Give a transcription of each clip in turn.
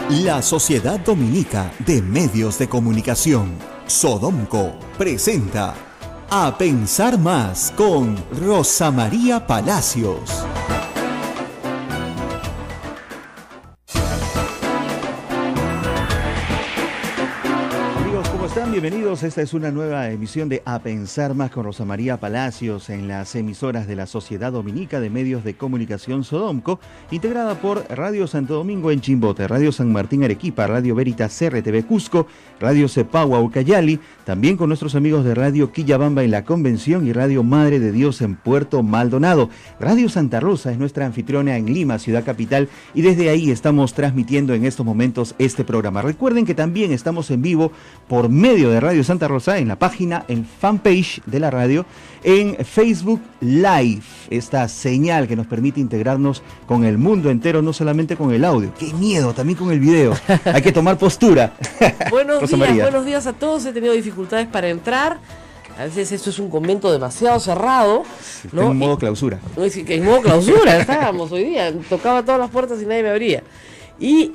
La Sociedad Dominica de Medios de Comunicación, Sodomco, presenta A Pensar Más con Rosa María Palacios. Bienvenidos, esta es una nueva emisión de A Pensar Más con Rosa María Palacios en las emisoras de la Sociedad Dominica de Medios de Comunicación Sodomco, integrada por Radio Santo Domingo en Chimbote, Radio San Martín Arequipa, Radio Veritas CRTV Cusco, Radio Cepagua Ucayali, también con nuestros amigos de Radio Quillabamba en La Convención y Radio Madre de Dios en Puerto Maldonado. Radio Santa Rosa es nuestra anfitriona en Lima, ciudad capital, y desde ahí estamos transmitiendo en estos momentos este programa. Recuerden que también estamos en vivo por medio de Radio Santa Rosa en la página, en fanpage de la radio, en Facebook Live, esta señal que nos permite integrarnos con el mundo entero, no solamente con el audio. ¡Qué miedo! También con el video. Hay que tomar postura. Buenos días a todos. He tenido dificultades para entrar. A veces esto es un convento demasiado cerrado, ¿no? En modo clausura. En modo clausura estábamos hoy día. Tocaba todas las puertas y nadie me abría. Y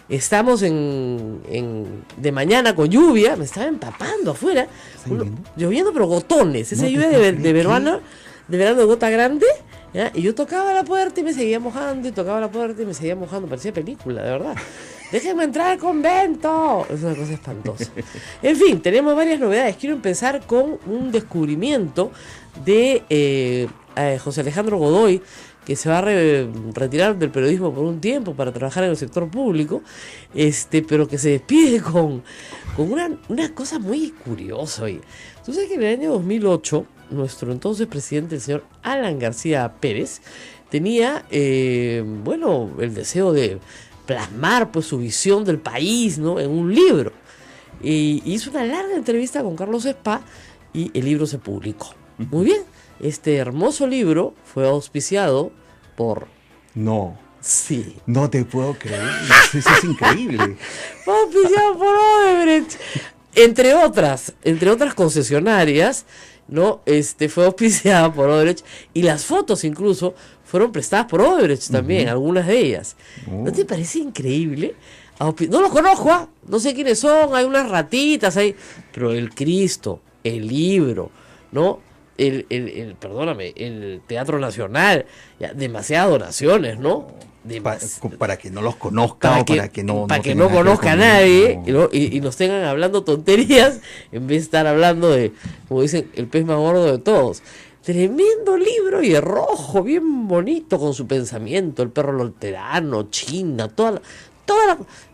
estamos de mañana con lluvia, me estaba empapando afuera, lloviendo pero gotones, esa lluvia de verano de gota grande, ¿ya? Y yo tocaba la puerta y me seguía mojando, y tocaba la puerta y me seguía mojando, parecía película, de verdad. ¡Déjenme entrar al convento! Es una cosa espantosa. En fin, tenemos varias novedades. Quiero empezar con un descubrimiento de José Alejandro Godoy, que se va a retirar del periodismo por un tiempo para trabajar en el sector público, pero que se despide con una cosa muy curiosa hoy. Tú sabes que en el año 2008, nuestro entonces presidente, el señor Alan García Pérez, tenía, el deseo de plasmar pues su visión del país, ¿no?, en un libro. Y hizo una larga entrevista con Carlos Spa y el libro se publicó. Muy bien. Este hermoso libro fue auspiciado por... No. Sí. No te puedo creer. Eso es increíble. Fue auspiciado por Odebrecht. Entre otras concesionarias, ¿no? Fue auspiciada por Odebrecht. Y las fotos incluso fueron prestadas por Odebrecht también, algunas de ellas. ¿No te parece increíble? No los conozco, no sé quiénes son, hay unas ratitas ahí. Pero el Cristo, el libro, ¿no? Perdóname, el Teatro Nacional, ya, demasiadas donaciones, ¿no? Para que no los conozca, para que no conozca a nadie, ¿no? Y nos tengan hablando tonterías en vez de estar hablando de, como dicen, el pez más gordo de todos. Tremendo libro, y rojo, bien bonito con su pensamiento, el perro lolterano, China, toda la...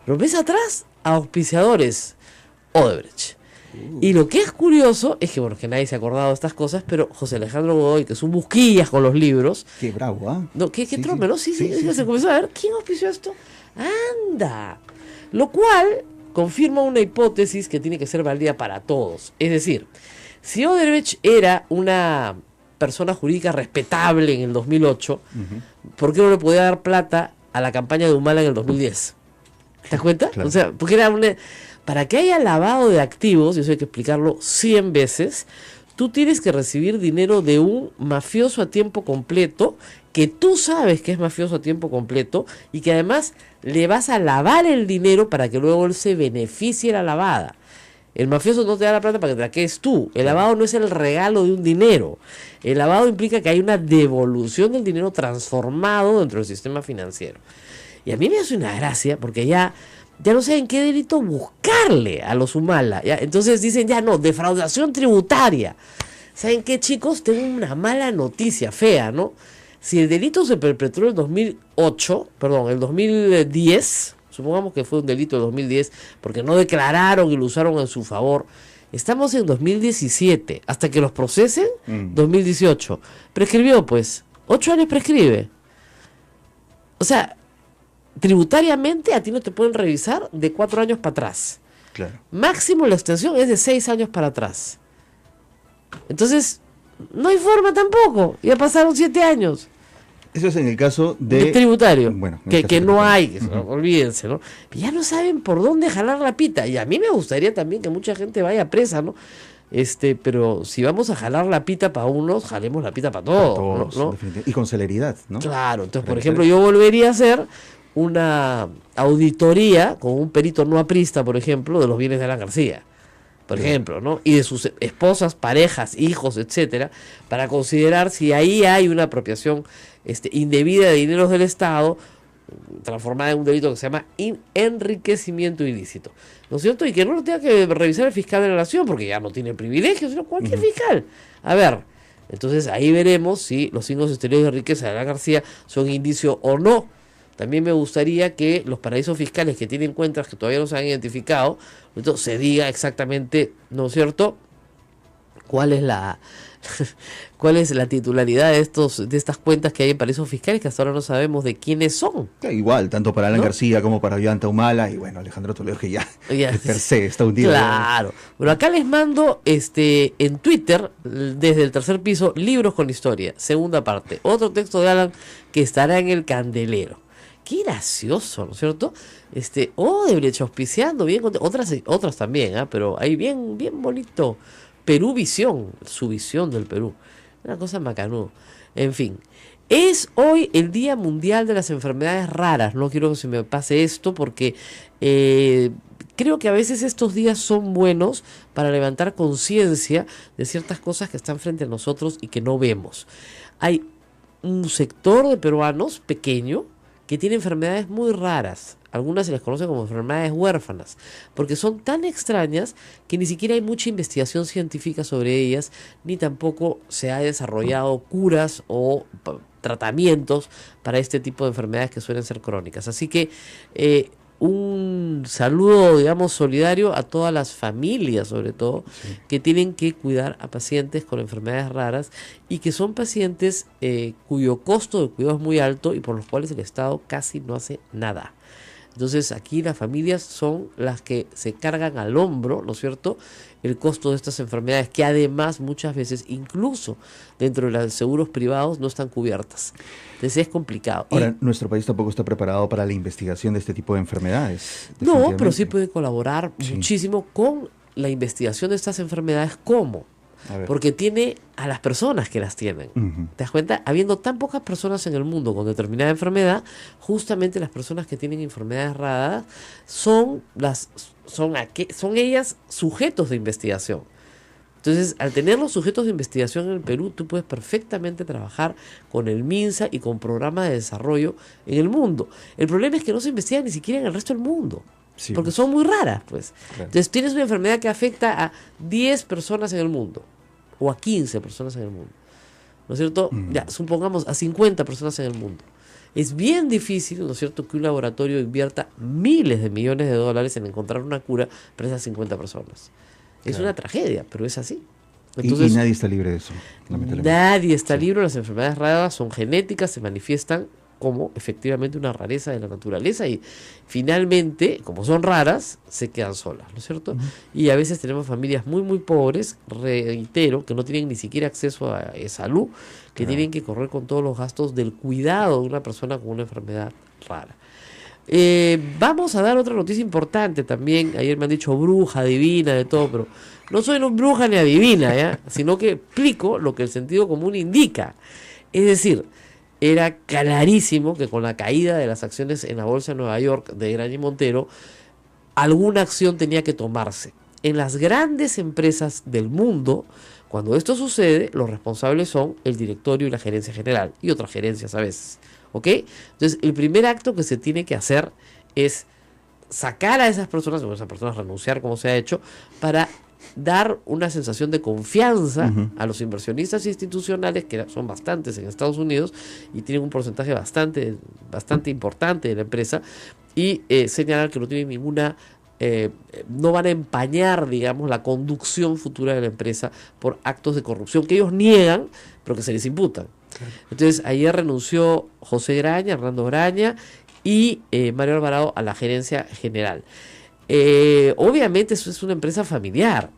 Pero ves atrás, auspiciadores, Odebrecht. Y lo que es curioso es que, que nadie se ha acordado de estas cosas, pero José Alejandro Godoy, que es un busquillas con los libros. Qué bravo, ¿ah? No, qué trompe, ¿no? Sí, se comenzó a ver, ¿quién auspició esto? ¡Anda! Lo cual confirma una hipótesis que tiene que ser válida para todos. Es decir, si Odebrecht era una persona jurídica respetable en el 2008, ¿por qué no le podía dar plata a la campaña de Humala en el 2010? ¿Te das cuenta? Claro. O sea, porque era para que haya lavado de activos, y eso hay que explicarlo 100 veces, tú tienes que recibir dinero de un mafioso a tiempo completo, que tú sabes que es mafioso a tiempo completo, y que además le vas a lavar el dinero para que luego él se beneficie de la lavada. El mafioso no te da la plata para que te la quedes tú. El lavado no es el regalo de un dinero. El lavado implica que hay una devolución del dinero transformado dentro del sistema financiero. Y a mí me hace una gracia, porque ya no saben qué delito buscarle a los Humala, ¿ya? Entonces dicen, defraudación tributaria. ¿Saben qué, chicos? Tengo una mala noticia, fea, ¿no? Si el delito se perpetró en el 2010, supongamos que fue un delito de 2010, porque no declararon y lo usaron en su favor, estamos en 2017, hasta que los procesen, 2018. Prescribió, pues, 8 años prescribe. O sea, tributariamente a ti no te pueden revisar de 4 años para atrás. Claro. Máximo la extensión es de 6 años para atrás. Entonces, no hay forma tampoco. Ya pasaron 7 años. Eso es en el caso de tributario. Bueno, que no hay, olvídense, ¿no? Ya no saben por dónde jalar la pita. Y a mí me gustaría también que mucha gente vaya presa, ¿no? Pero si vamos a jalar la pita para unos, jalemos la pita para todos, ¿no? Y con celeridad, ¿no? Claro, entonces, por ejemplo, yo volvería a hacer una auditoría con un perito no aprista, por ejemplo, de los bienes de Alan García, por ejemplo, ¿no? Y de sus esposas, parejas, hijos, etcétera, para considerar si ahí hay una apropiación indebida de dineros del Estado, transformada en un delito que se llama enriquecimiento ilícito, ¿no es cierto? Y que no lo tenga que revisar el fiscal de la nación, porque ya no tiene privilegios, sino cualquier fiscal. A ver, entonces ahí veremos si los signos exteriores de riqueza de Alan García son indicio o no. También me gustaría que los paraísos fiscales que tienen cuentas que todavía no se han identificado, entonces se diga exactamente, ¿no es cierto?, cuál es la titularidad de estas cuentas que hay en paraísos fiscales, que hasta ahora no sabemos de quiénes son. Igual, tanto para Alan ¿no? García como para Ollanta Humala, y bueno, Alejandro Toledo, que ya per se está hundido. Claro. Pero acá les mando en Twitter, desde el tercer piso, libros con historia, segunda parte. Otro texto de Alan que estará en el candelero. Qué gracioso, ¿no es cierto? Odebrecht auspiciando, bien, otras también, pero ahí bien bonito. Perú Visión, su visión del Perú. Una cosa macanudo. En fin, es hoy el Día Mundial de las Enfermedades Raras. No quiero que se me pase esto porque creo que a veces estos días son buenos para levantar conciencia de ciertas cosas que están frente a nosotros y que no vemos. Hay un sector de peruanos pequeño que tiene enfermedades muy raras. Algunas se les conoce como enfermedades huérfanas, porque son tan extrañas que ni siquiera hay mucha investigación científica sobre ellas, ni tampoco se ha desarrollado curas o tratamientos para este tipo de enfermedades que suelen ser crónicas. Así que un saludo, digamos, solidario a todas las familias, sobre todo, que tienen que cuidar a pacientes con enfermedades raras y que son pacientes cuyo costo de cuidado es muy alto y por los cuales el Estado casi no hace nada. Entonces aquí las familias son las que se cargan al hombro, ¿no es cierto?, el costo de estas enfermedades, que además muchas veces, incluso dentro de los seguros privados, no están cubiertas. Entonces es complicado. Ahora, nuestro país tampoco está preparado para la investigación de este tipo de enfermedades. No, pero sí puede colaborar muchísimo con la investigación de estas enfermedades. ¿Cómo? Porque tiene a las personas que las tienen. ¿Te das cuenta? Habiendo tan pocas personas en el mundo con determinada enfermedad, justamente las personas que tienen enfermedades raras son ellas sujetos de investigación. Entonces, al tener los sujetos de investigación en el Perú, tú puedes perfectamente trabajar con el MINSA y con programas de desarrollo en el mundo. El problema es que no se investiga ni siquiera en el resto del mundo. Sí, porque son muy raras, pues. Claro. Entonces tienes una enfermedad que afecta a 10 personas en el mundo, o a 15 personas en el mundo, ¿no es cierto? Ya, supongamos a 50 personas en el mundo. Es bien difícil, ¿no es cierto?, que un laboratorio invierta miles de millones de dólares en encontrar una cura para esas 50 personas. Es una tragedia, pero es así. Entonces, y nadie está libre de eso. Nadie está libre. Las enfermedades raras son genéticas, se manifiestan como efectivamente una rareza de la naturaleza y finalmente, como son raras, se quedan solas, ¿no es cierto? Y a veces tenemos familias muy muy pobres, reitero, que no tienen ni siquiera acceso a salud, que tienen que correr con todos los gastos del cuidado de una persona con una enfermedad rara. Vamos a dar otra noticia importante también. Ayer me han dicho bruja, adivina, de todo, pero no soy bruja ni adivina, ¿ya? Sino que explico lo que el sentido común indica. Es decir, era clarísimo que con la caída de las acciones en la bolsa de Nueva York de Graña y Montero, alguna acción tenía que tomarse. En las grandes empresas del mundo, cuando esto sucede, los responsables son el directorio y la gerencia general, y otras gerencias a veces, ¿ok? Entonces, el primer acto que se tiene que hacer es sacar a esas personas, o a esas personas renunciar como se ha hecho, para dar una sensación de confianza a los inversionistas institucionales, que son bastantes en Estados Unidos y tienen un porcentaje bastante importante de la empresa, y señalar que no tienen ninguna no van a empañar, digamos, la conducción futura de la empresa por actos de corrupción que ellos niegan, pero que se les imputan. Entonces ayer renunció José Graña, Hernando Graña y Mario Alvarado a la gerencia general. Obviamente eso es una empresa familiar,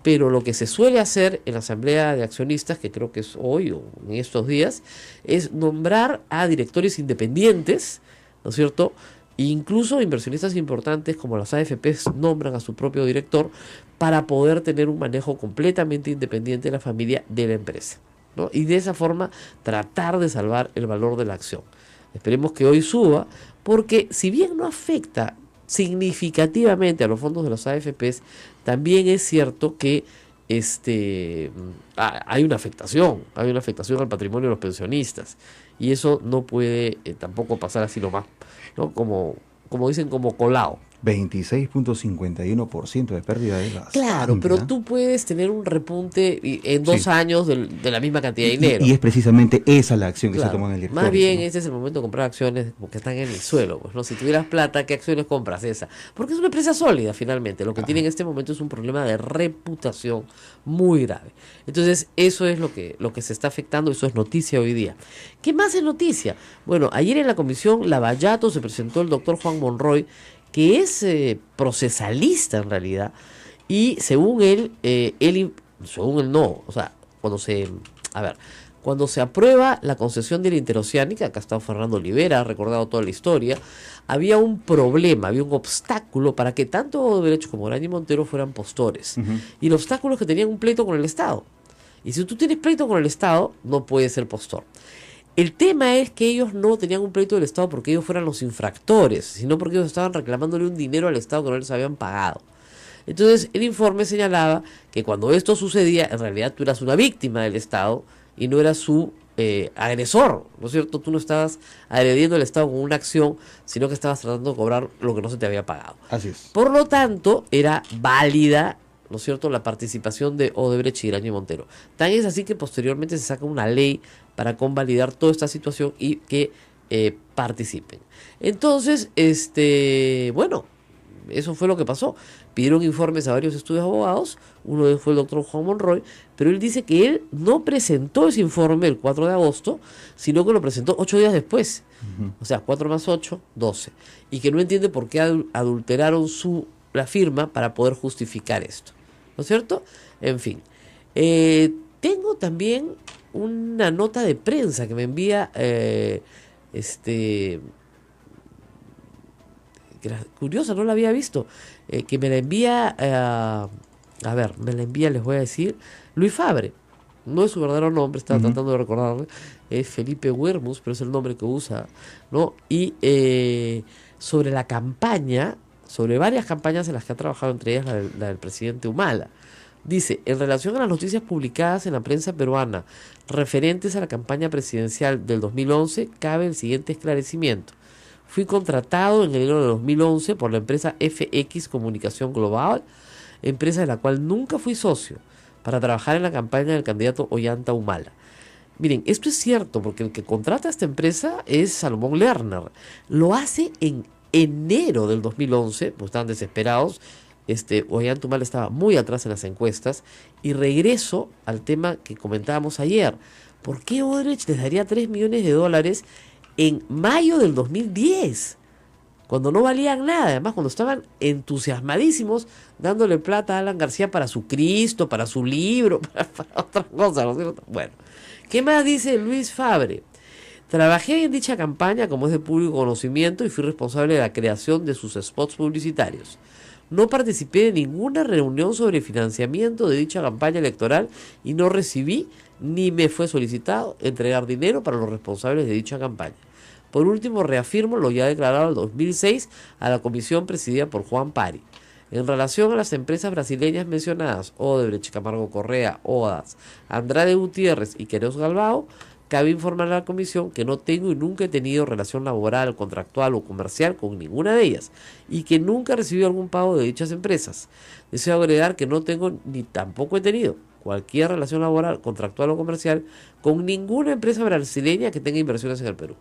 pero lo que se suele hacer en la asamblea de accionistas, que creo que es hoy o en estos días, es nombrar a directores independientes, ¿no es cierto? E incluso inversionistas importantes como las AFPs nombran a su propio director para poder tener un manejo completamente independiente de la familia de la empresa, ¿no? Y de esa forma tratar de salvar el valor de la acción. Esperemos que hoy suba, porque si bien no afecta significativamente a los fondos de los AFPs, también es cierto que hay una afectación al patrimonio de los pensionistas, y eso no puede tampoco pasar así nomás, ¿no? Como dicen, como colado. 26.51% de pérdida de gas. Claro, pero tú puedes tener un repunte en 2 años de la misma cantidad de dinero. Y es precisamente esa la acción que se tomó en el directorio. Más bien, ¿no? Este es el momento de comprar acciones que están en el suelo. Pues, ¿no? Si tuvieras plata, ¿qué acciones compras? Esa. Porque es una empresa sólida, finalmente. Lo que tiene en este momento es un problema de reputación muy grave. Entonces, eso es lo que se está afectando. Eso es noticia hoy día. ¿Qué más es noticia? Bueno, ayer en la comisión Lavallato se presentó el doctor Juan Monroy, que es procesalista en realidad, y según él no, o sea, cuando se aprueba la concesión de la interoceánica, acá está Fernando Olivera, ha recordado toda la historia, había un problema, había un obstáculo para que tanto Odebrecht como Graña y Montero fueran postores, y el obstáculo es que tenían un pleito con el Estado, y si tú tienes pleito con el Estado, no puedes ser postor. El tema es que ellos no tenían un pleito del Estado porque ellos fueran los infractores, sino porque ellos estaban reclamándole un dinero al Estado que no les habían pagado. Entonces, el informe señalaba que cuando esto sucedía, en realidad tú eras una víctima del Estado y no eras su agresor, ¿no es cierto? Tú no estabas agrediendo al Estado con una acción, sino que estabas tratando de cobrar lo que no se te había pagado. Así es. Por lo tanto, era válida, ¿no es cierto?, la participación de Odebrecht y Graña y Montero. Tan es así que posteriormente se saca una ley para convalidar toda esta situación y que participen. Entonces, bueno, eso fue lo que pasó. Pidieron informes a varios estudios de abogados, uno de ellos fue el doctor Juan Monroy, pero él dice que él no presentó ese informe el 4 de agosto, sino que lo presentó 8 días después. O sea, 4 más 8, 12. Y que no entiende por qué adulteraron la firma para poder justificar esto. ¿No es cierto? En fin. Tengo también una nota de prensa que me envía curiosa, no la había visto, que me la envía les voy a decir, Luis Fabre. No es su verdadero nombre, estaba tratando de recordarle, es Felipe Huermus, pero es el nombre que usa, ¿no? Y sobre la campaña, sobre varias campañas en las que ha trabajado, entre ellas la del presidente Humala. Dice, en relación a las noticias publicadas en la prensa peruana referentes a la campaña presidencial del 2011, cabe el siguiente esclarecimiento. Fui contratado en enero de 2011 por la empresa FX Comunicación Global, empresa de la cual nunca fui socio, para trabajar en la campaña del candidato Ollanta Humala. Miren, esto es cierto, porque el que contrata a esta empresa es Salomón Lerner. Lo hace en enero del 2011, pues estaban desesperados. Ollanta Humala estaba muy atrás en las encuestas. Y regreso al tema que comentábamos ayer. ¿Por qué Odebrecht les daría $3 millones en mayo del 2010? Cuando no valían nada, además cuando estaban entusiasmadísimos dándole plata a Alan García para su Cristo, para su libro, para otras cosas, ¿no es cierto? Bueno, ¿qué más dice Luis Fabre? Trabajé en dicha campaña como es de público conocimiento y fui responsable de la creación de sus spots publicitarios. No participé de ninguna reunión sobre financiamiento de dicha campaña electoral y no recibí ni me fue solicitado entregar dinero para los responsables de dicha campaña. Por último, reafirmo lo ya declarado en 2006 a la comisión presidida por Juan Pari. En relación a las empresas brasileñas mencionadas, Odebrecht, Camargo Correa, OAS, Andrade Gutiérrez y Queiroz Galbao, cabe informar a la comisión que no tengo y nunca he tenido relación laboral, contractual o comercial con ninguna de ellas y que nunca he recibido algún pago de dichas empresas. Deseo agregar que no tengo ni tampoco he tenido cualquier relación laboral, contractual o comercial con ninguna empresa brasileña que tenga inversiones en el Perú.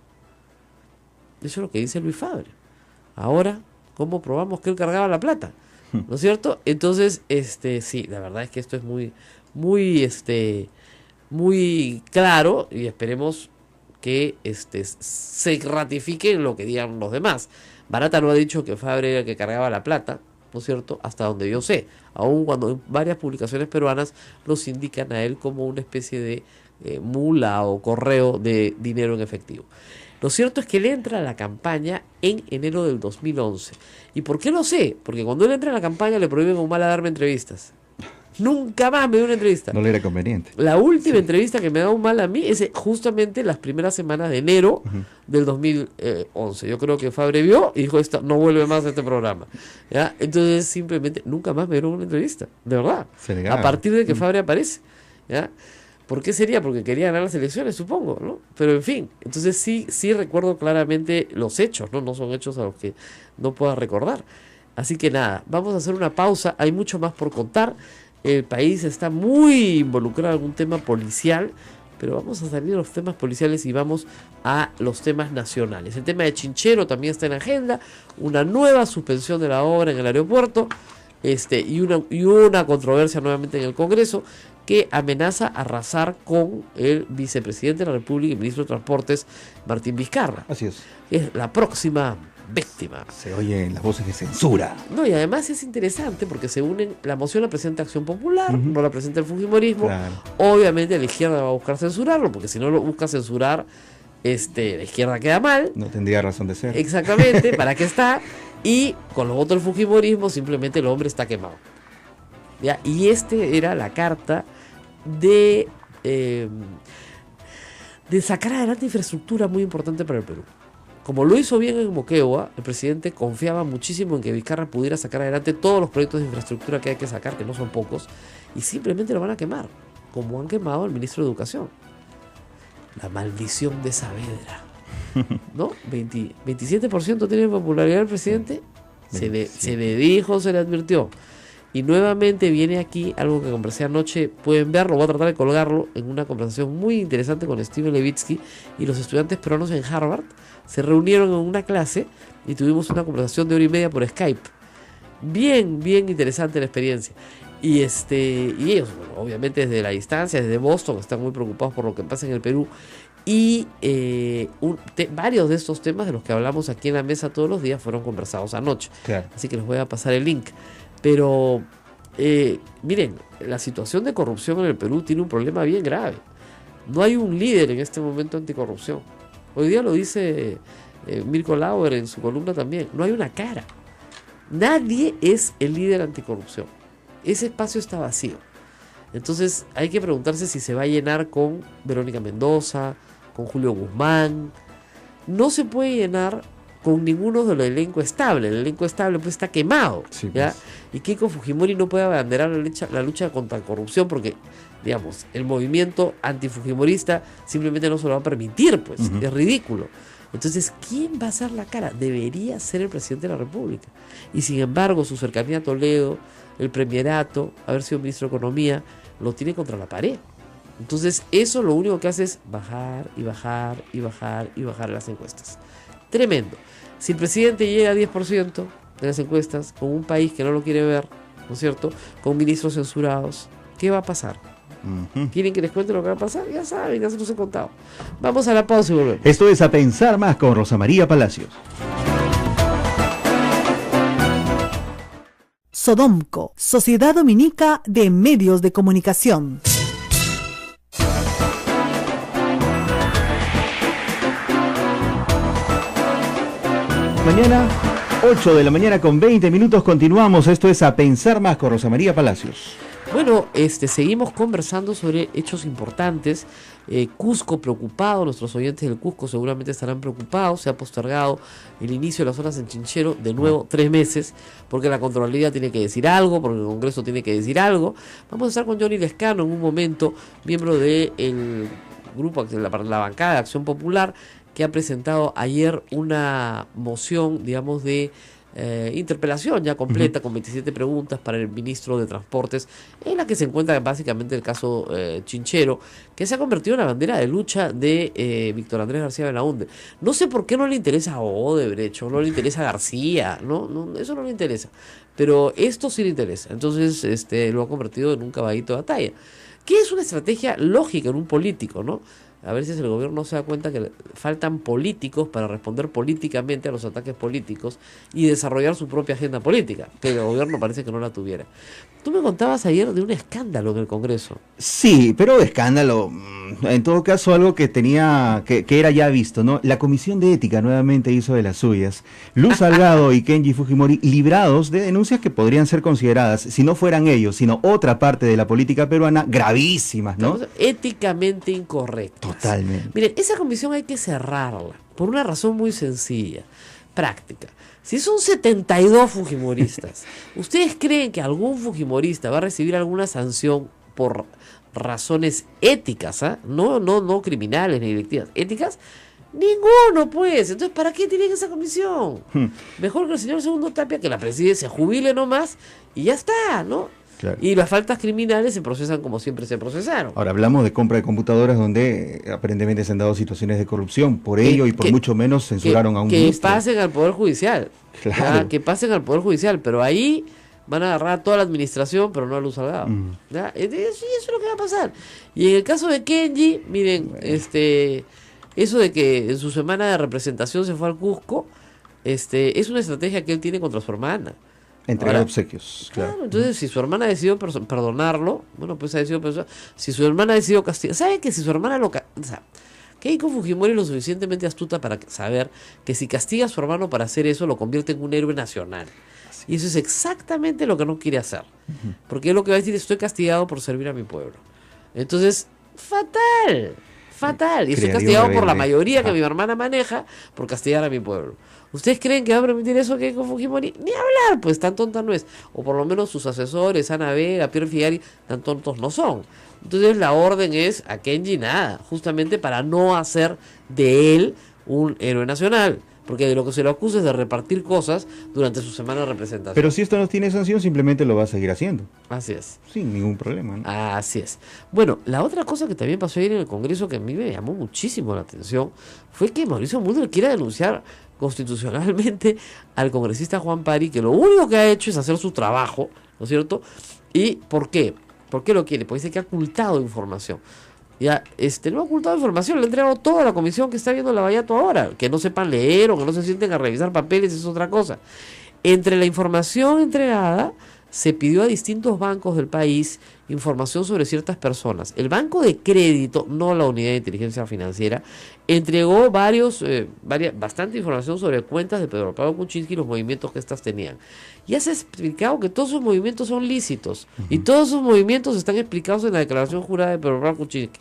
Eso es lo que dice Luis Fabre. Ahora, ¿cómo probamos que él cargaba la plata? ¿No es cierto? Entonces, sí, la verdad es que esto es muy claro y esperemos que se ratifique en lo que digan los demás. Barata no ha dicho que Fabre era el que cargaba la plata, ¿no es cierto? Hasta donde yo sé, aun cuando en varias publicaciones peruanas los indican a él como una especie de mula o correo de dinero en efectivo. Lo cierto es que él entra a la campaña en enero del 2011. ¿Y por qué lo sé? Porque cuando él entra a la campaña le prohíben a Humala darme entrevistas. Nunca más me dio una entrevista. No le era conveniente. La última entrevista que me da un mal a mí es justamente las primeras semanas de enero del 2011. Yo creo que Fabre vio y dijo, no vuelve más a este programa. ¿Ya? Entonces simplemente nunca más me dieron una entrevista, de verdad. A partir de que Fabre aparece. ¿Ya? ¿Por qué sería? Porque quería ganar las elecciones, supongo, ¿no? Pero en fin, entonces sí recuerdo claramente los hechos, ¿no? No son hechos a los que no pueda recordar. Así que nada, vamos a hacer una pausa, hay mucho más por contar. El país está muy involucrado en un tema policial, pero vamos a salir de los temas policiales y vamos a los temas nacionales. El tema de Chinchero también está en agenda, una nueva suspensión de la obra en el aeropuerto, y una controversia nuevamente en el Congreso que amenaza arrasar con el vicepresidente de la República y ministro de Transportes, Martín Vizcarra. Así es. Es la próxima víctima. Se oyen las voces de censura. No, y además es interesante porque se unen, la moción la presenta Acción Popular, no la presenta el Fujimorismo. Claro. Obviamente la izquierda va a buscar censurarlo, porque si no lo busca censurar, la izquierda queda mal. No tendría razón de ser. Exactamente, ¿para qué está? Y con los votos del Fujimorismo simplemente el hombre está quemado. ¿Ya? Y era la carta de sacar adelante infraestructura muy importante para el Perú. Como lo hizo bien en Moquegua, el presidente confiaba muchísimo en que Vizcarra pudiera sacar adelante todos los proyectos de infraestructura que hay que sacar, que no son pocos, y simplemente lo van a quemar, como han quemado al ministro de Educación. La maldición de Saavedra, ¿no? 27% tiene popularidad el presidente, se le dijo, se le advirtió. Y nuevamente viene aquí algo que conversé anoche, pueden verlo, voy a tratar de colgarlo, en una conversación muy interesante con Steven Levitsky y los estudiantes peruanos en Harvard. Se reunieron en una clase y tuvimos una conversación de 1 hora y media por Skype. Bien interesante la experiencia. Y ellos, bueno, obviamente desde la distancia, desde Boston, están muy preocupados por lo que pasa en el Perú. Y varios de estos temas de los que hablamos aquí en la mesa todos los días fueron conversados anoche. Claro. Así que les voy a pasar el link. Pero, miren, la situación de corrupción en el Perú tiene un problema bien grave. No hay un líder en este momento anticorrupción. Hoy día lo dice Mirko Lauer en su columna también. No hay una cara. Nadie es el líder anticorrupción. Ese espacio está vacío. Entonces hay que preguntarse si se va a llenar con Verónica Mendoza, con Julio Guzmán. No se puede llenar con ninguno del elenco estable. El elenco estable pues está quemado, sí, ¿ya? Pues. Y Keiko Fujimori no puede abanderar la lucha contra la corrupción porque, digamos, el movimiento antifujimorista simplemente no se lo va a permitir, pues. Es ridículo. Entonces, ¿quién va a hacer la cara? Debería ser el presidente de la República. Y sin embargo, su cercanía a Toledo, el premierato, haber sido ministro de Economía, lo tiene contra la pared. Entonces, eso lo único que hace es bajar y bajar y bajar y bajar las encuestas. Tremendo. Si el presidente llega a 10% de las encuestas, con un país que no lo quiere ver, ¿no es cierto?, con ministros censurados, ¿qué va a pasar? ¿Quieren que les cuente lo que va a pasar? Ya saben, ya se los he contado. Vamos a la pausa y volvemos. Esto es A Pensar Más con Rosa María Palacios. Sodomco, Sociedad Dominica de Medios de Comunicación. Mañana, 8 de la mañana con 20 minutos, continuamos. Esto es A Pensar Más con Rosa María Palacios. Bueno, seguimos conversando sobre hechos importantes. Cusco preocupado, nuestros oyentes del Cusco seguramente estarán preocupados. Se ha postergado el inicio de las horas en Chinchero de nuevo 3 meses, porque la Contraloría tiene que decir algo, porque el Congreso tiene que decir algo. Vamos a estar con Johnny Lescano en un momento, miembro del grupo, la bancada de Acción Popular, que ha presentado ayer una moción, digamos, de interpelación ya completa, con 27 preguntas para el ministro de Transportes, en la que se encuentra básicamente el caso Chinchero, que se ha convertido en la bandera de lucha de Víctor Andrés García Belaúnde. No sé por qué no le interesa a Odebrecht, o no le interesa a García, no, eso no le interesa, pero esto sí le interesa. Entonces lo ha convertido en un caballito de batalla, que es una estrategia lógica en un político, ¿no? a ver si el gobierno no se da cuenta que faltan políticos para responder políticamente a los ataques políticos y desarrollar su propia agenda política, que el gobierno parece que no la tuviera. Tú me contabas ayer de un escándalo en el Congreso. Sí, pero escándalo, en todo caso algo que tenía, que era ya visto, ¿no? La Comisión de Ética nuevamente hizo de las suyas. Luz Salgado y Kenji Fujimori librados de denuncias que podrían ser consideradas, si no fueran ellos, sino otra parte de la política peruana, gravísimas, ¿no? Éticamente incorrectas. Totalmente. Miren, esa comisión hay que cerrarla, por una razón muy sencilla, práctica. Si son 72 fujimoristas, ¿ustedes creen que algún fujimorista va a recibir alguna sanción por razones éticas, no criminales ni delictivas, éticas? Ninguno, pues. Entonces, ¿para qué tienen esa comisión? Mejor que el señor Segundo Tapia, que la preside, se jubile nomás y ya está, ¿no? Claro. Y las faltas criminales se procesan como siempre se procesaron. Ahora hablamos de compra de computadoras donde aparentemente se han dado situaciones de corrupción. Por ello y por mucho menos censuraron a un ministro. Que pasen al Poder Judicial. Claro. Que pasen al Poder Judicial, pero ahí van a agarrar a toda la administración, pero no a Luz Salgado. ¿Ya? Eso es lo que va a pasar. Y en el caso de Kenji, miren, eso de que en su semana de representación se fue al Cusco, es una estrategia que él tiene contra su hermana. Entregar obsequios, claro. Entonces, si su hermana ha decidido perdonarlo, bueno, pues ha decidido si su hermana ha decidido castigar, ¿sabe que si su hermana o sea, Keiko Fujimori es lo suficientemente astuta para saber que si castiga a su hermano para hacer eso, lo convierte en un héroe nacional? Y eso es exactamente lo que no quiere hacer. Porque él lo que va a decir es: estoy castigado por servir a mi pueblo. Entonces, fatal. Y estoy castigado por la mayoría que mi hermana maneja por castigar a mi pueblo. ¿Ustedes creen que va a permitir eso que con Fujimori? Ni hablar, pues tan tonta no es. O por lo menos sus asesores, Ana Vega, Pierre Figari, tan tontos no son. Entonces la orden es a Kenji nada, justamente para no hacer de él un héroe nacional. Porque de lo que se lo acusa es de repartir cosas durante su semana de representación. Pero si esto no tiene sanción, simplemente lo va a seguir haciendo. Así es. Sin ningún problema, ¿no? Así es. Bueno, la otra cosa que también pasó ayer en el Congreso que a mí me llamó muchísimo la atención fue que Mauricio Mulder quiere denunciar constitucionalmente al congresista Juan Pari, que lo único que ha hecho es hacer su trabajo, ¿no es cierto? ¿Y por qué? ¿Por qué lo quiere? Porque dice que ha ocultado información. Ya, no ha ocultado información, le ha entregado toda la comisión que está viendo la Vallato ahora. Que no sepan leer o que no se sienten a revisar papeles es otra cosa. Entre la información entregada, se pidió a distintos bancos del país información sobre ciertas personas. El Banco de Crédito, no la Unidad de Inteligencia Financiera, entregó bastante información sobre cuentas de Pedro Pablo Kuczynski y los movimientos que éstas tenían. Ya se ha explicado que todos esos movimientos son lícitos y todos esos movimientos están explicados en la declaración jurada de Pedro Pablo Kuczynski.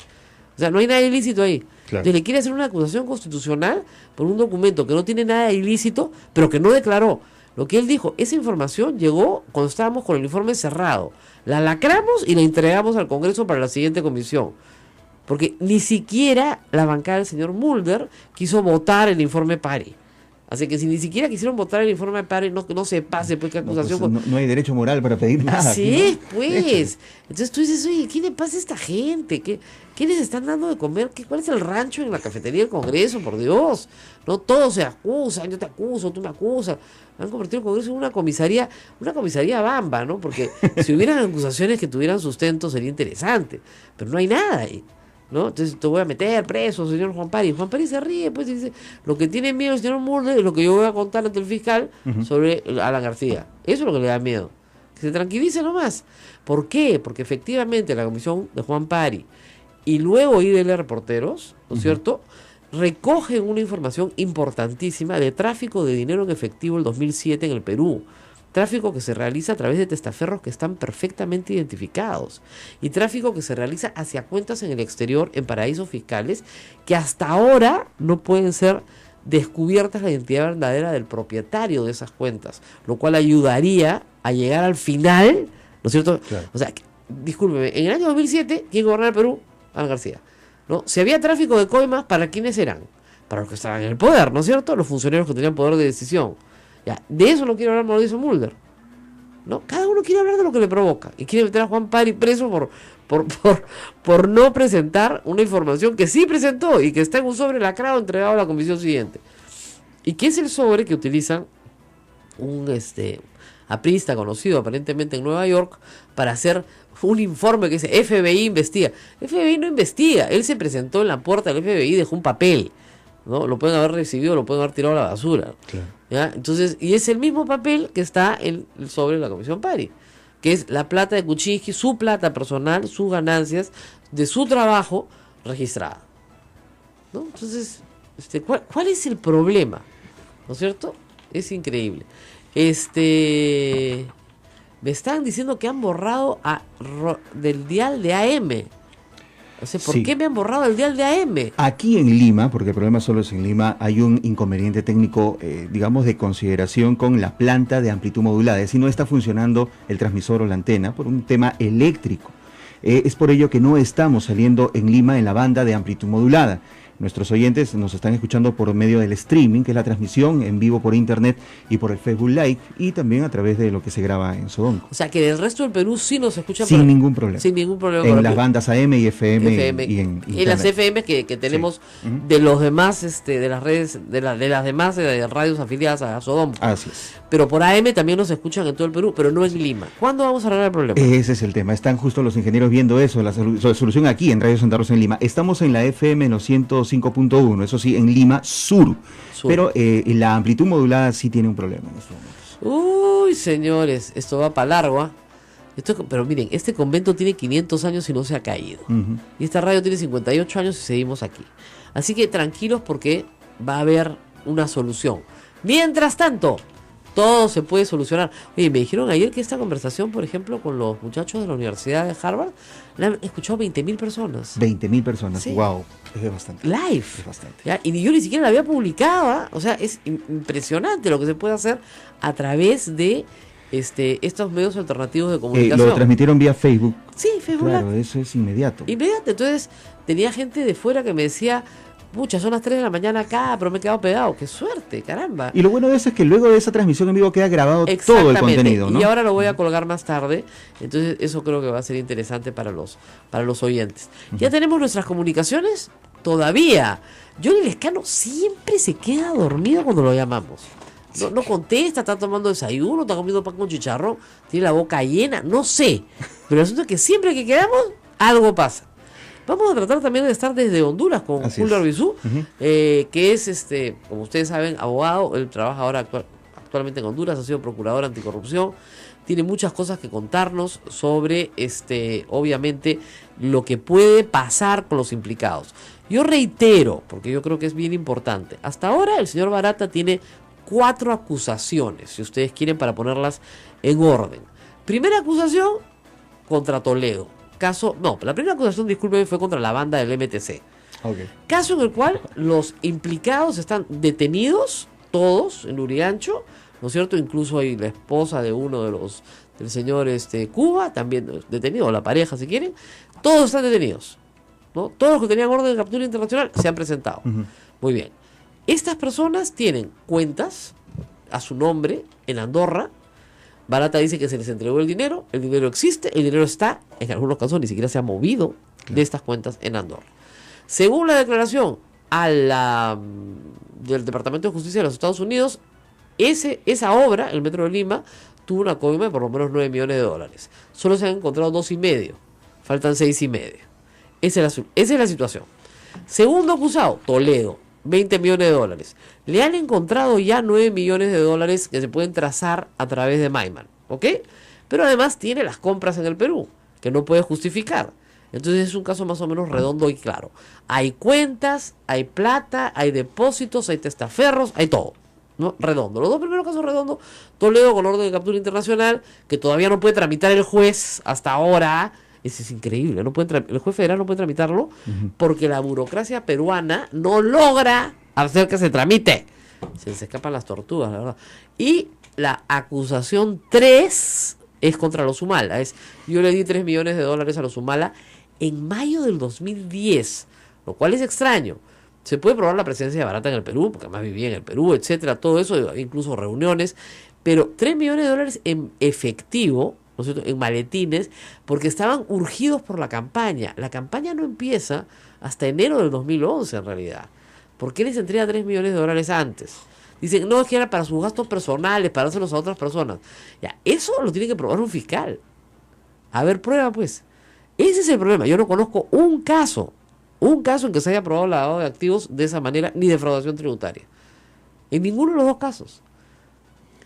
O sea, no hay nada ilícito ahí. Claro. Entonces le quiere hacer una acusación constitucional por un documento que no tiene nada ilícito, pero que no declaró. Lo que él dijo, esa información llegó cuando estábamos con el informe cerrado. La lacramos y la entregamos al Congreso para la siguiente comisión. Porque ni siquiera la bancada del señor Mulder quiso votar el informe Pari. Así que si ni siquiera quisieron votar el informe Pari, no se pase, pues qué acusación. No hay derecho moral para pedir nada. Sí, ¿no? Pues. Entonces tú dices, oye, ¿qué le pasa a esta gente? ¿Qué les están dando de comer? ¿Cuál es el rancho en la cafetería del Congreso? Por Dios. No todos se acusan, yo te acuso, tú me acusas. Han convertido el Congreso en una comisaría bamba, ¿no? Porque si hubieran acusaciones que tuvieran sustento sería interesante. Pero no hay nada ahí, ¿no? Entonces te voy a meter preso, señor Juan Pari. Juan Pari se ríe, pues, y dice: lo que tiene miedo el señor Mulder es lo que yo voy a contar ante el fiscal sobre Alan García. Eso es lo que le da miedo. Que se tranquilice nomás. ¿Por qué? Porque efectivamente la comisión de Juan Pari y luego IDL Reporteros, ¿no es cierto?, recogen una información importantísima de tráfico de dinero en efectivo el 2007 en el Perú. Tráfico que se realiza a través de testaferros que están perfectamente identificados. Y tráfico que se realiza hacia cuentas en el exterior, en paraísos fiscales, que hasta ahora no pueden ser descubiertas la identidad verdadera del propietario de esas cuentas. Lo cual ayudaría a llegar al final, ¿no es cierto? Claro. O sea, discúlpeme, en el año 2007, ¿quién gobernaba el Perú? Alan García, ¿no? Si había tráfico de coimas, ¿para quiénes eran? Para los que estaban en el poder, ¿no es cierto? Los funcionarios que tenían poder de decisión. Ya, de eso no quiere hablar Mauricio Mulder, ¿no? Cada uno quiere hablar de lo que le provoca y quiere meter a Juan Pari preso por no presentar una información que sí presentó y que está en un sobre lacrado entregado a la comisión siguiente. Y que es el sobre que utilizan aprista conocido aparentemente en Nueva York, para hacer un informe que dice FBI investiga. FBI no investiga, él se presentó en la puerta del FBI y dejó un papel, ¿no? Lo pueden haber recibido, lo pueden haber tirado a la basura. Claro. ¿Ya? Entonces, y es el mismo papel que está en el sobre de la Comisión Pari, que es la plata de Kuczynski, su plata personal, sus ganancias de su trabajo registrada, ¿no? Entonces, ¿cuál es el problema? ¿No es cierto? Es increíble. Me están diciendo que han borrado del dial de AM. O sea, ¿por qué me han borrado el dial de AM? Aquí en Lima, porque el problema solo es en Lima, hay un inconveniente técnico, digamos, de consideración con la planta de amplitud modulada. Es decir, no está funcionando el transmisor o la antena por un tema eléctrico. Es por ello que no estamos saliendo en Lima en la banda de amplitud modulada. Nuestros oyentes nos están escuchando por medio del streaming, que es la transmisión en vivo por internet y por el Facebook Live, y también a través de lo que se graba en Sodonco. O sea, que del resto del Perú sí nos escuchan sin ningún problema. Sin ningún problema. En las bandas AM y FM. Y en las FM que tenemos de los demás, de las redes, de las demás radios afiliadas a Sodonco. Así es. Pero por AM también nos escuchan en todo el Perú, pero no en Lima. ¿Cuándo vamos a arreglar el problema? Ese es el tema. Están justo los ingenieros viendo eso, la solución aquí en Radio Santa Rosa en Lima. Estamos en la FM en los 105.1, eso sí, en Lima Sur. Pero la amplitud modulada sí tiene un problema en estos momentos. Uy, señores, esto va para largo, ¿ah? Pero miren, este convento tiene 500 años y no se ha caído. Y esta radio tiene 58 años y seguimos aquí. Así que tranquilos porque va a haber una solución. Mientras tanto, todo se puede solucionar. Oye, me dijeron ayer que esta conversación, por ejemplo, con los muchachos de la Universidad de Harvard, la han escuchado 20.000 personas. 20.000 personas, sí. Wow, es bastante. Live. Es bastante. ¿Ya? Y yo ni siquiera la había publicado, ¿eh? O sea, es impresionante lo que se puede hacer a través de estos medios alternativos de comunicación. Lo transmitieron vía Facebook. Sí, Facebook. Claro, eso es inmediato. Inmediato. Entonces, tenía gente de fuera que me decía, pucha, son las 3 de la mañana acá, pero me he quedado pegado. ¡Qué suerte, caramba! Y lo bueno de eso es que luego de esa transmisión en vivo queda grabado todo el contenido, ¿no? Y ahora lo voy a colgar más tarde. Entonces, eso creo que va a ser interesante para los oyentes. ¿Ya tenemos nuestras comunicaciones? Todavía. Johnny Lescano siempre se queda dormido cuando lo llamamos. No contesta, está tomando desayuno, está comiendo pan con chicharrón, tiene la boca llena, no sé. Pero el asunto es que siempre que quedamos, algo pasa. Vamos a tratar también de estar desde Honduras con Julio Arbizú, que es, como ustedes saben, abogado. Él trabaja ahora actualmente en Honduras, ha sido procurador anticorrupción. Tiene muchas cosas que contarnos sobre, obviamente, lo que puede pasar con los implicados. Yo reitero, porque yo creo que es bien importante, hasta ahora el señor Barata tiene 4 acusaciones, si ustedes quieren, para ponerlas en orden. Primera acusación, contra Toledo. La primera acusación, discúlpeme, fue contra la banda del MTC. Okay. Caso en el cual los implicados están detenidos, todos, en Lurigancho, ¿no es cierto? Incluso hay la esposa de uno del señor Cuba, también detenido, la pareja si quieren. Todos están detenidos, ¿no? Todos los que tenían orden de captura internacional se han presentado. Muy bien. Estas personas tienen cuentas a su nombre en Andorra. Barata dice que se les entregó el dinero existe, el dinero está, en algunos casos ni siquiera se ha movido de estas cuentas en Andorra. Según la declaración del Departamento de Justicia de los Estados Unidos, esa obra, el Metro de Lima, tuvo una coima de por lo menos $9 millones. Solo se han encontrado 2,5, faltan 6,5. Esa es la situación. Segundo acusado, Toledo, $20 millones. Le han encontrado ya $9 millones que se pueden trazar a través de Maiman, ¿ok? Pero además tiene las compras en el Perú, que no puede justificar. Entonces es un caso más o menos redondo y claro. Hay cuentas, hay plata, hay depósitos, hay testaferros, hay todo, ¿no? Redondo. Los dos primeros casos redondos, Toledo con orden de captura internacional, que todavía no puede tramitar el juez hasta ahora. Eso es increíble, el juez federal no puede tramitarlo porque la burocracia peruana no logra hacer que se tramite. Se les escapan las tortugas, la verdad. Y la acusación 3 es contra los Humala. Yo le di $3 millones a los Humala en mayo del 2010, lo cual es extraño. Se puede probar la presencia de Barata en el Perú, porque además vivía en el Perú, etcétera, todo eso, incluso reuniones, pero $3 millones en efectivo, ¿no es cierto?, en maletines, porque estaban urgidos por la campaña. La campaña no empieza hasta enero del 2011, en realidad. ¿Por qué les entrega $3 millones antes? Dicen, no, es que era para sus gastos personales, para dárselos a otras personas. Ya, eso lo tiene que probar un fiscal. A ver, prueba pues. Ese es el problema. Yo no conozco un caso en que se haya probado lavado de activos de esa manera, ni defraudación tributaria. En ninguno de los dos casos.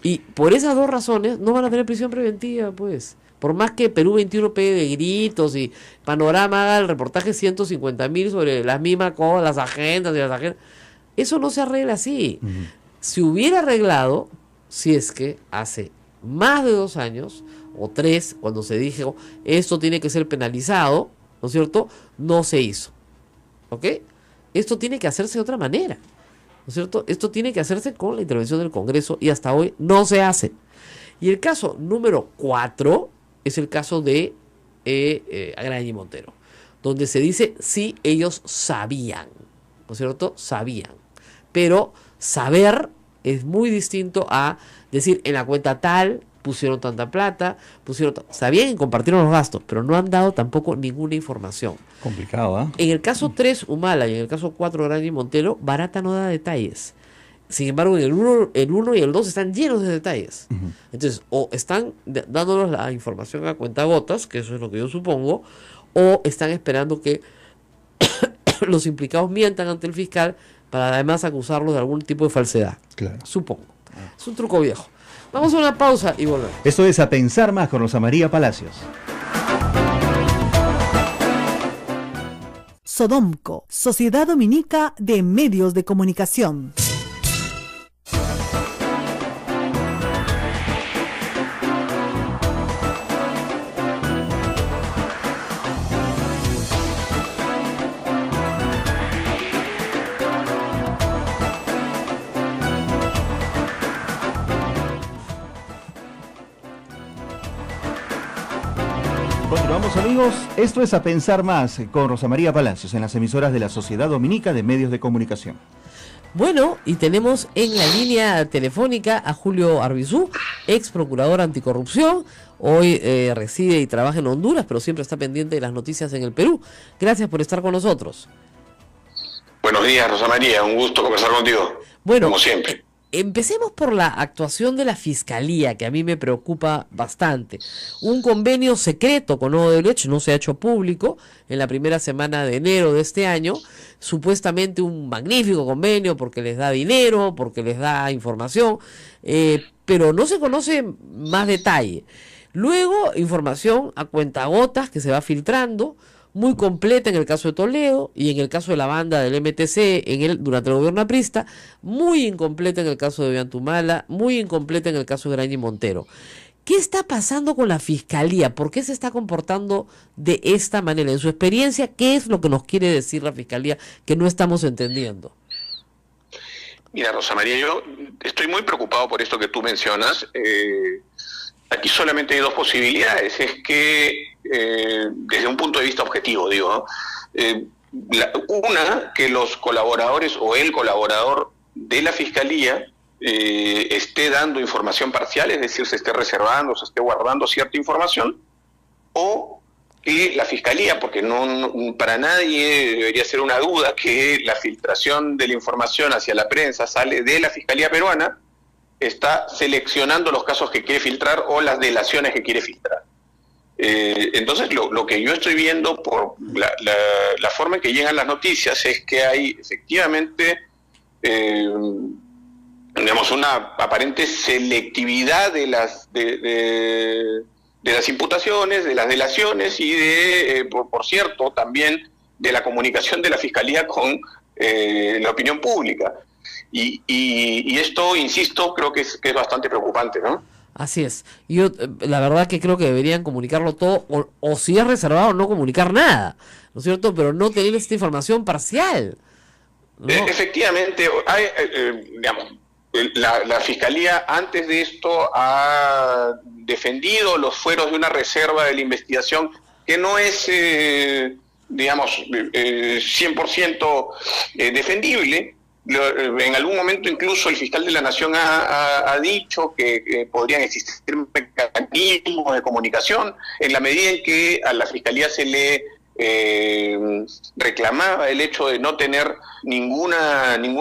Y por esas dos razones no van a tener prisión preventiva, pues. Por más que Perú 21 pegue de gritos y Panorama haga el reportaje 150.000 sobre las mismas cosas, las agendas y las agendas. Eso no se arregla así. Se hubiera arreglado si es que hace más de 2 años o 3, cuando se dijo esto tiene que ser penalizado, ¿no es cierto? No se hizo. ¿Ok? Esto tiene que hacerse de otra manera, ¿no es cierto? Esto tiene que hacerse con la intervención del Congreso y hasta hoy no se hace. Y el caso número 4 es el caso de Agraña y Montero, donde se dice sí, ellos sabían, ¿no es cierto? Sabían. Pero saber es muy distinto a decir en la cuenta tal pusieron tanta plata, sabían y compartieron los gastos, pero no han dado tampoco ninguna información. Complicado, ¿ah? En el caso 3, Humala, y en el caso 4, Agraña y Montero, Barata no da detalles. Sin embargo, en el 1 y el 2 están llenos de detalles. Entonces, o están dándonos la información a cuentagotas, que eso es lo que yo supongo, o están esperando que los implicados mientan ante el fiscal para además acusarlos de algún tipo de falsedad. Claro. Supongo. Es un truco viejo. Vamos a una pausa y volvemos. Esto es A Pensar Más con Rosa María Palacios. Sodomco, Sociedad Dominica de Medios de Comunicación. Continuamos, amigos. Esto es A Pensar Más con Rosa María Palacios en las emisoras de la Sociedad Dominica de Medios de Comunicación. Bueno, y tenemos en la línea telefónica a Julio Arbizú, ex procurador anticorrupción. Hoy reside y trabaja en Honduras, pero siempre está pendiente de las noticias en el Perú. Gracias por estar con nosotros. Buenos días, Rosa María. Un gusto conversar contigo. Bueno, como siempre. Empecemos por la actuación de la Fiscalía, que a mí me preocupa bastante. Un convenio secreto con Odebrecht no se ha hecho público en la primera semana de enero de este año. Supuestamente un magnífico convenio porque les da dinero, porque les da información, pero no se conoce más detalle. Luego, información a cuentagotas que se va filtrando, muy completa en el caso de Toledo y en el caso de la banda del MTC durante el gobierno aprista, muy incompleta en el caso de Ollantumala, muy incompleta en el caso de Agraña y Montero. ¿Qué está pasando con la Fiscalía? ¿Por qué se está comportando de esta manera? En su experiencia, ¿qué es lo que nos quiere decir la Fiscalía que no estamos entendiendo? Mira, Rosa María, yo estoy muy preocupado por esto que tú mencionas. Aquí solamente hay dos posibilidades. Es que, desde un punto de vista objetivo, digo, ¿no? Una, que los colaboradores o el colaborador de la Fiscalía esté dando información parcial, es decir, se esté reservando, se esté guardando cierta información, o que la Fiscalía, porque no para nadie debería ser una duda que la filtración de la información hacia la prensa sale de la Fiscalía peruana, está seleccionando los casos que quiere filtrar o las delaciones que quiere filtrar. Entonces, lo que yo estoy viendo por la forma en que llegan las noticias es que hay efectivamente, digamos, una aparente selectividad de las imputaciones, de las delaciones y por cierto, también de la comunicación de la Fiscalía con la opinión pública. Y esto, insisto, creo que es bastante preocupante, ¿no? Así es. Yo, la verdad que creo que deberían comunicarlo todo, o si es reservado, no comunicar nada, ¿no es cierto? Pero no tener esta información parcial, ¿no? Efectivamente, hay, digamos, la Fiscalía antes de esto ha defendido los fueros de una reserva de la investigación que no es, digamos, 100% defendible. En algún momento incluso el fiscal de la Nación ha dicho que podrían existir mecanismos de comunicación en la medida en que a la Fiscalía se le reclamaba el hecho de no tener ningún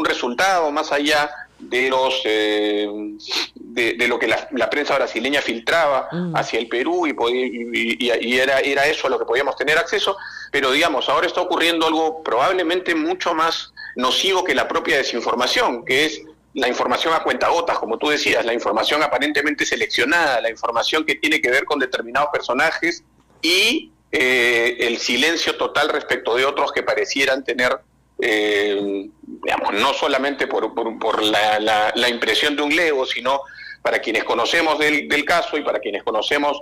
resultado más allá de los de lo que la prensa brasileña filtraba hacia el Perú y era eso a lo que podíamos tener acceso, pero digamos, ahora está ocurriendo algo probablemente mucho más nocivo que la propia desinformación, que es la información a cuentagotas, como tú decías, la información aparentemente seleccionada, la información que tiene que ver con determinados personajes y el silencio total respecto de otros que parecieran tener, digamos, no solamente por la impresión de un lego, sino para quienes conocemos del caso y para quienes conocemos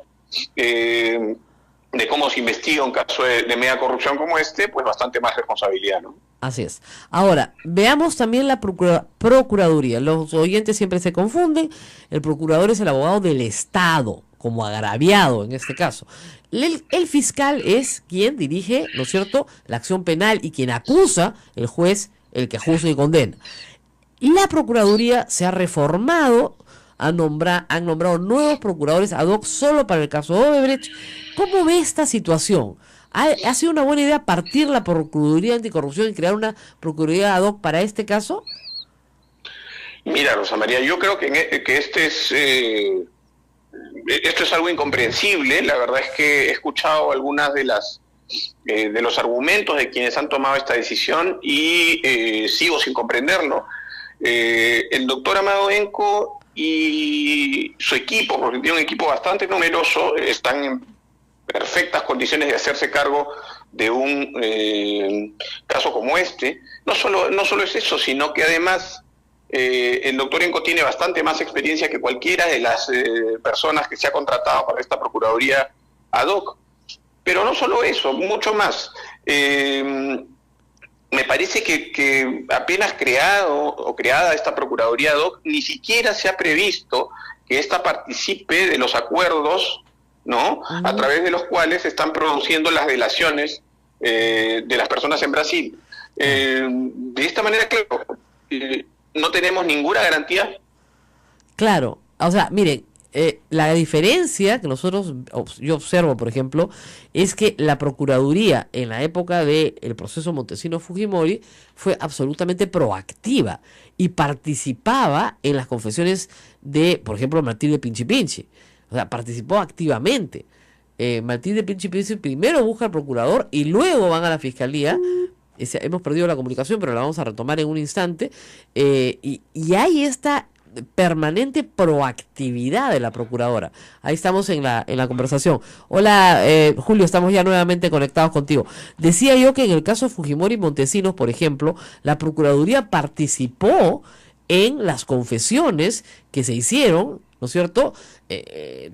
de cómo se investiga un caso de media corrupción como este, pues bastante más responsabilidad, ¿no? Así es. Ahora, veamos también la Procuraduría. Los oyentes siempre se confunden. El procurador es el abogado del Estado, como agraviado en este caso. El fiscal es quien dirige, ¿no es cierto?, la acción penal y quien acusa, el juez, el que juzga y condena. La Procuraduría se ha reformado, han nombrado nuevos procuradores ad hoc solo para el caso Odebrecht. ¿Cómo ve esta situación? ¿Ha sido una buena idea partir la Procuraduría Anticorrupción y crear una Procuraduría ad hoc para este caso? Mira, Rosa María, yo creo que esto es algo incomprensible. La verdad es que he escuchado algunas de los argumentos de quienes han tomado esta decisión y sigo sin comprenderlo. El doctor Amado Benco y su equipo, porque tiene un equipo bastante numeroso, están en perfectas condiciones de hacerse cargo de un caso como este. No solo es eso, sino que además el doctor Enco tiene bastante más experiencia que cualquiera de las personas que se ha contratado para esta Procuraduría ad hoc. Pero no solo eso, mucho más. Me parece que apenas creada esta Procuraduría ad hoc, ni siquiera se ha previsto que ésta participe de los acuerdos, ¿no?, a través de los cuales se están produciendo las delaciones de las personas en Brasil. De esta manera, claro, no tenemos ninguna garantía. Claro, o sea, miren, la diferencia que yo observo, por ejemplo, es que la Procuraduría en la época del proceso Montesinos-Fujimori fue absolutamente proactiva y participaba en las confesiones de, por ejemplo, Martín de Pinchi Pinchi. O sea, participó activamente. Martín de Pinchi Pinchi primero busca al procurador y luego van a la fiscalía. Hemos perdido la comunicación, pero la vamos a retomar en un instante. Y hay esta permanente proactividad de la procuradora. Ahí estamos en la conversación. Hola, Julio, estamos ya nuevamente conectados contigo. Decía yo que en el caso de Fujimori y Montesinos, por ejemplo, la Procuraduría participó en las confesiones que se hicieron, ¿no es cierto?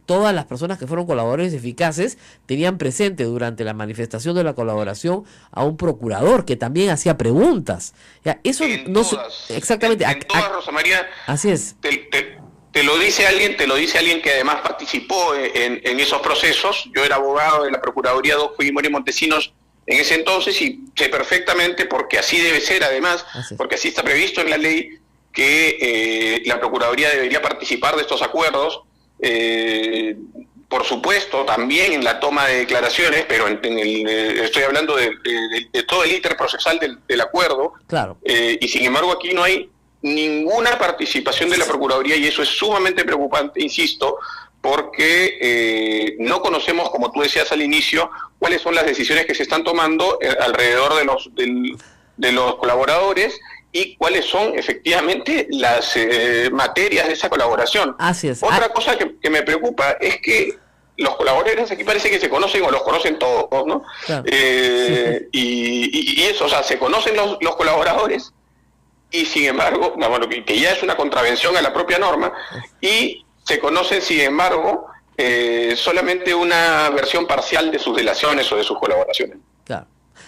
Todas las personas que fueron colaboradores eficaces tenían presente durante la manifestación de la colaboración a un procurador que también hacía preguntas. Ya, eso en no todas, exactamente. En todas, Rosa María. Así es. Te lo dice alguien que además participó en esos procesos. Yo era abogado de la Procuraduría de Fujimori y Montesinos en ese entonces y sé perfectamente, porque así debe ser además, porque así está previsto en la ley, que la Procuraduría debería participar de estos acuerdos, por supuesto también en la toma de declaraciones, pero estoy hablando de todo el íter procesal del acuerdo. Claro. Y sin embargo aquí no hay ninguna participación de la Procuraduría y eso es sumamente preocupante, insisto, porque no conocemos, como tú decías al inicio, cuáles son las decisiones que se están tomando alrededor de los colaboradores y cuáles son efectivamente las materias de esa colaboración. Así es. Otra cosa que me preocupa es que los colaboradores aquí parece que se conocen o los conocen todos, ¿no? Claro. Y eso, o sea, se conocen los colaboradores y sin embargo, bueno, que ya es una contravención a la propia norma, y se conocen sin embargo solamente una versión parcial de sus delaciones o de sus colaboraciones. Claro.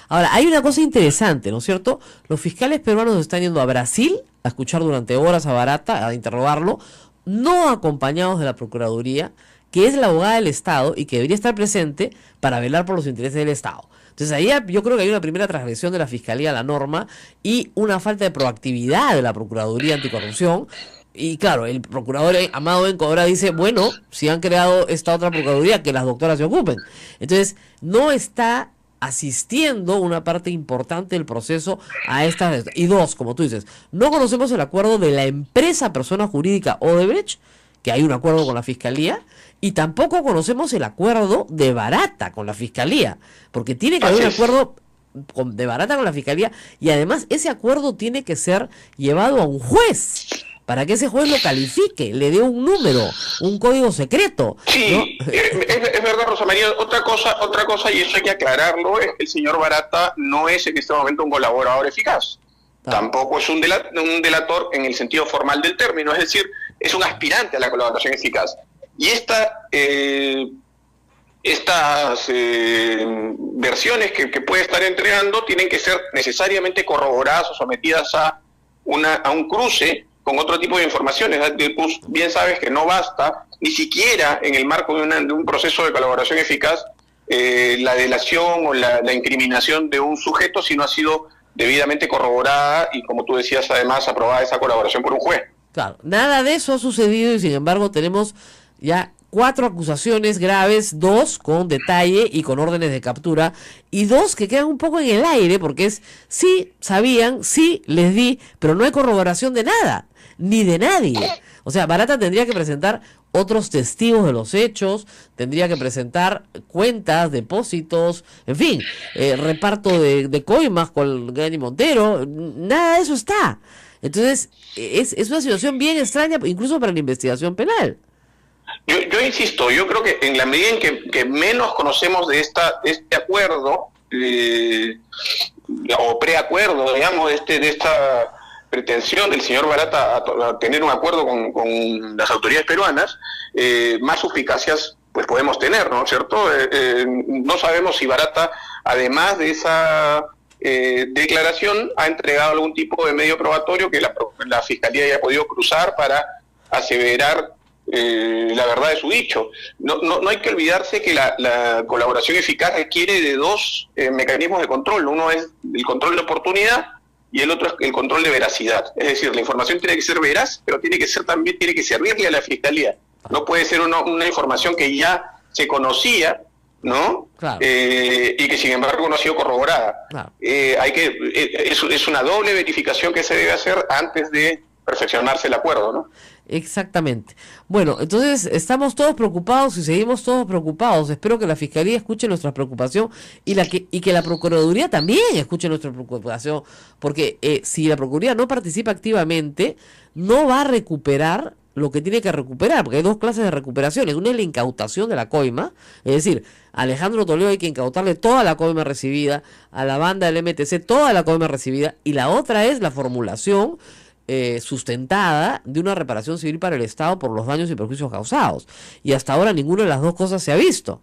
Ahora, hay una cosa interesante, ¿no es cierto? Los fiscales peruanos están yendo a Brasil a escuchar durante horas a Barata, a interrogarlo, no acompañados de la Procuraduría, que es la abogada del Estado y que debería estar presente para velar por los intereses del Estado. Entonces ahí yo creo que hay una primera transgresión de la Fiscalía a la norma y una falta de proactividad de la Procuraduría Anticorrupción. Y claro, el procurador Amado Benco ahora dice, bueno, si han creado esta otra Procuraduría, que las doctoras se ocupen. Entonces no está asistiendo una parte importante del proceso a estas. Y dos, como tú dices, no conocemos el acuerdo de la empresa persona jurídica Odebrecht, que hay un acuerdo con la Fiscalía, y tampoco conocemos el acuerdo de Barata con la Fiscalía, porque tiene que haber un acuerdo de Barata con la Fiscalía, y además ese acuerdo tiene que ser llevado a un juez, para que ese juez lo califique, le dé un número, un código secreto. Sí, ¿no? es verdad, Rosa María. Otra cosa, y eso hay que aclararlo, es que el señor Barata no es en este momento un colaborador eficaz. Tampoco es un delator en el sentido formal del término, es decir, es un aspirante a la colaboración eficaz. Y estas versiones que puede estar entregando tienen que ser necesariamente corroboradas o sometidas a un cruce con otro tipo de informaciones. Tú bien sabes que no basta, ni siquiera en el marco de un proceso de colaboración eficaz, la delación o la incriminación de un sujeto si no ha sido debidamente corroborada y, como tú decías, además aprobada esa colaboración por un juez. Claro, nada de eso ha sucedido y sin embargo tenemos ya 4 acusaciones graves, 2 con detalle y con órdenes de captura, y 2 que quedan un poco en el aire porque es, sí, sabían, sí, les di, pero no hay corroboración de nada, ni de nadie. O sea, Barata tendría que presentar otros testigos de los hechos, tendría que presentar cuentas, depósitos, en fin, reparto de coimas con Gani Montero, nada de eso está. Entonces, es una situación bien extraña, incluso para la investigación penal. Yo insisto, yo creo que en la medida en que menos conocemos de este acuerdo, o preacuerdo, digamos, de esta pretensión del señor Barata a tener un acuerdo con las autoridades peruanas, más suspicacias pues podemos tener, ¿no es cierto? No sabemos si Barata, además de esa declaración, ha entregado algún tipo de medio probatorio que la Fiscalía haya podido cruzar para aseverar la verdad de su dicho. No hay que olvidarse que la colaboración eficaz requiere de 2 mecanismos de control. Uno es el control de oportunidad y el otro es el control de veracidad. Es decir, la información tiene que ser veraz, pero tiene que servirle a la Fiscalía. No puede ser una información que ya se conocía, ¿no? Claro. Y que sin embargo no ha sido corroborada. Claro. Es una doble verificación que se debe hacer antes de perfeccionarse el acuerdo, ¿no? Exactamente. Bueno, entonces estamos todos preocupados y seguimos todos preocupados. Espero que la Fiscalía escuche nuestra preocupación y que la Procuraduría también escuche nuestra preocupación, porque si la Procuraduría no participa activamente, no va a recuperar lo que tiene que recuperar, porque hay 2 clases de recuperaciones. Una es la incautación de la coima, es decir, a Alejandro Toledo hay que incautarle toda la coima recibida, a la banda del MTC toda la coima recibida, y la otra es la formulación sustentada de una reparación civil para el Estado por los daños y perjuicios causados. Y hasta ahora ninguna de las 2 cosas se ha visto.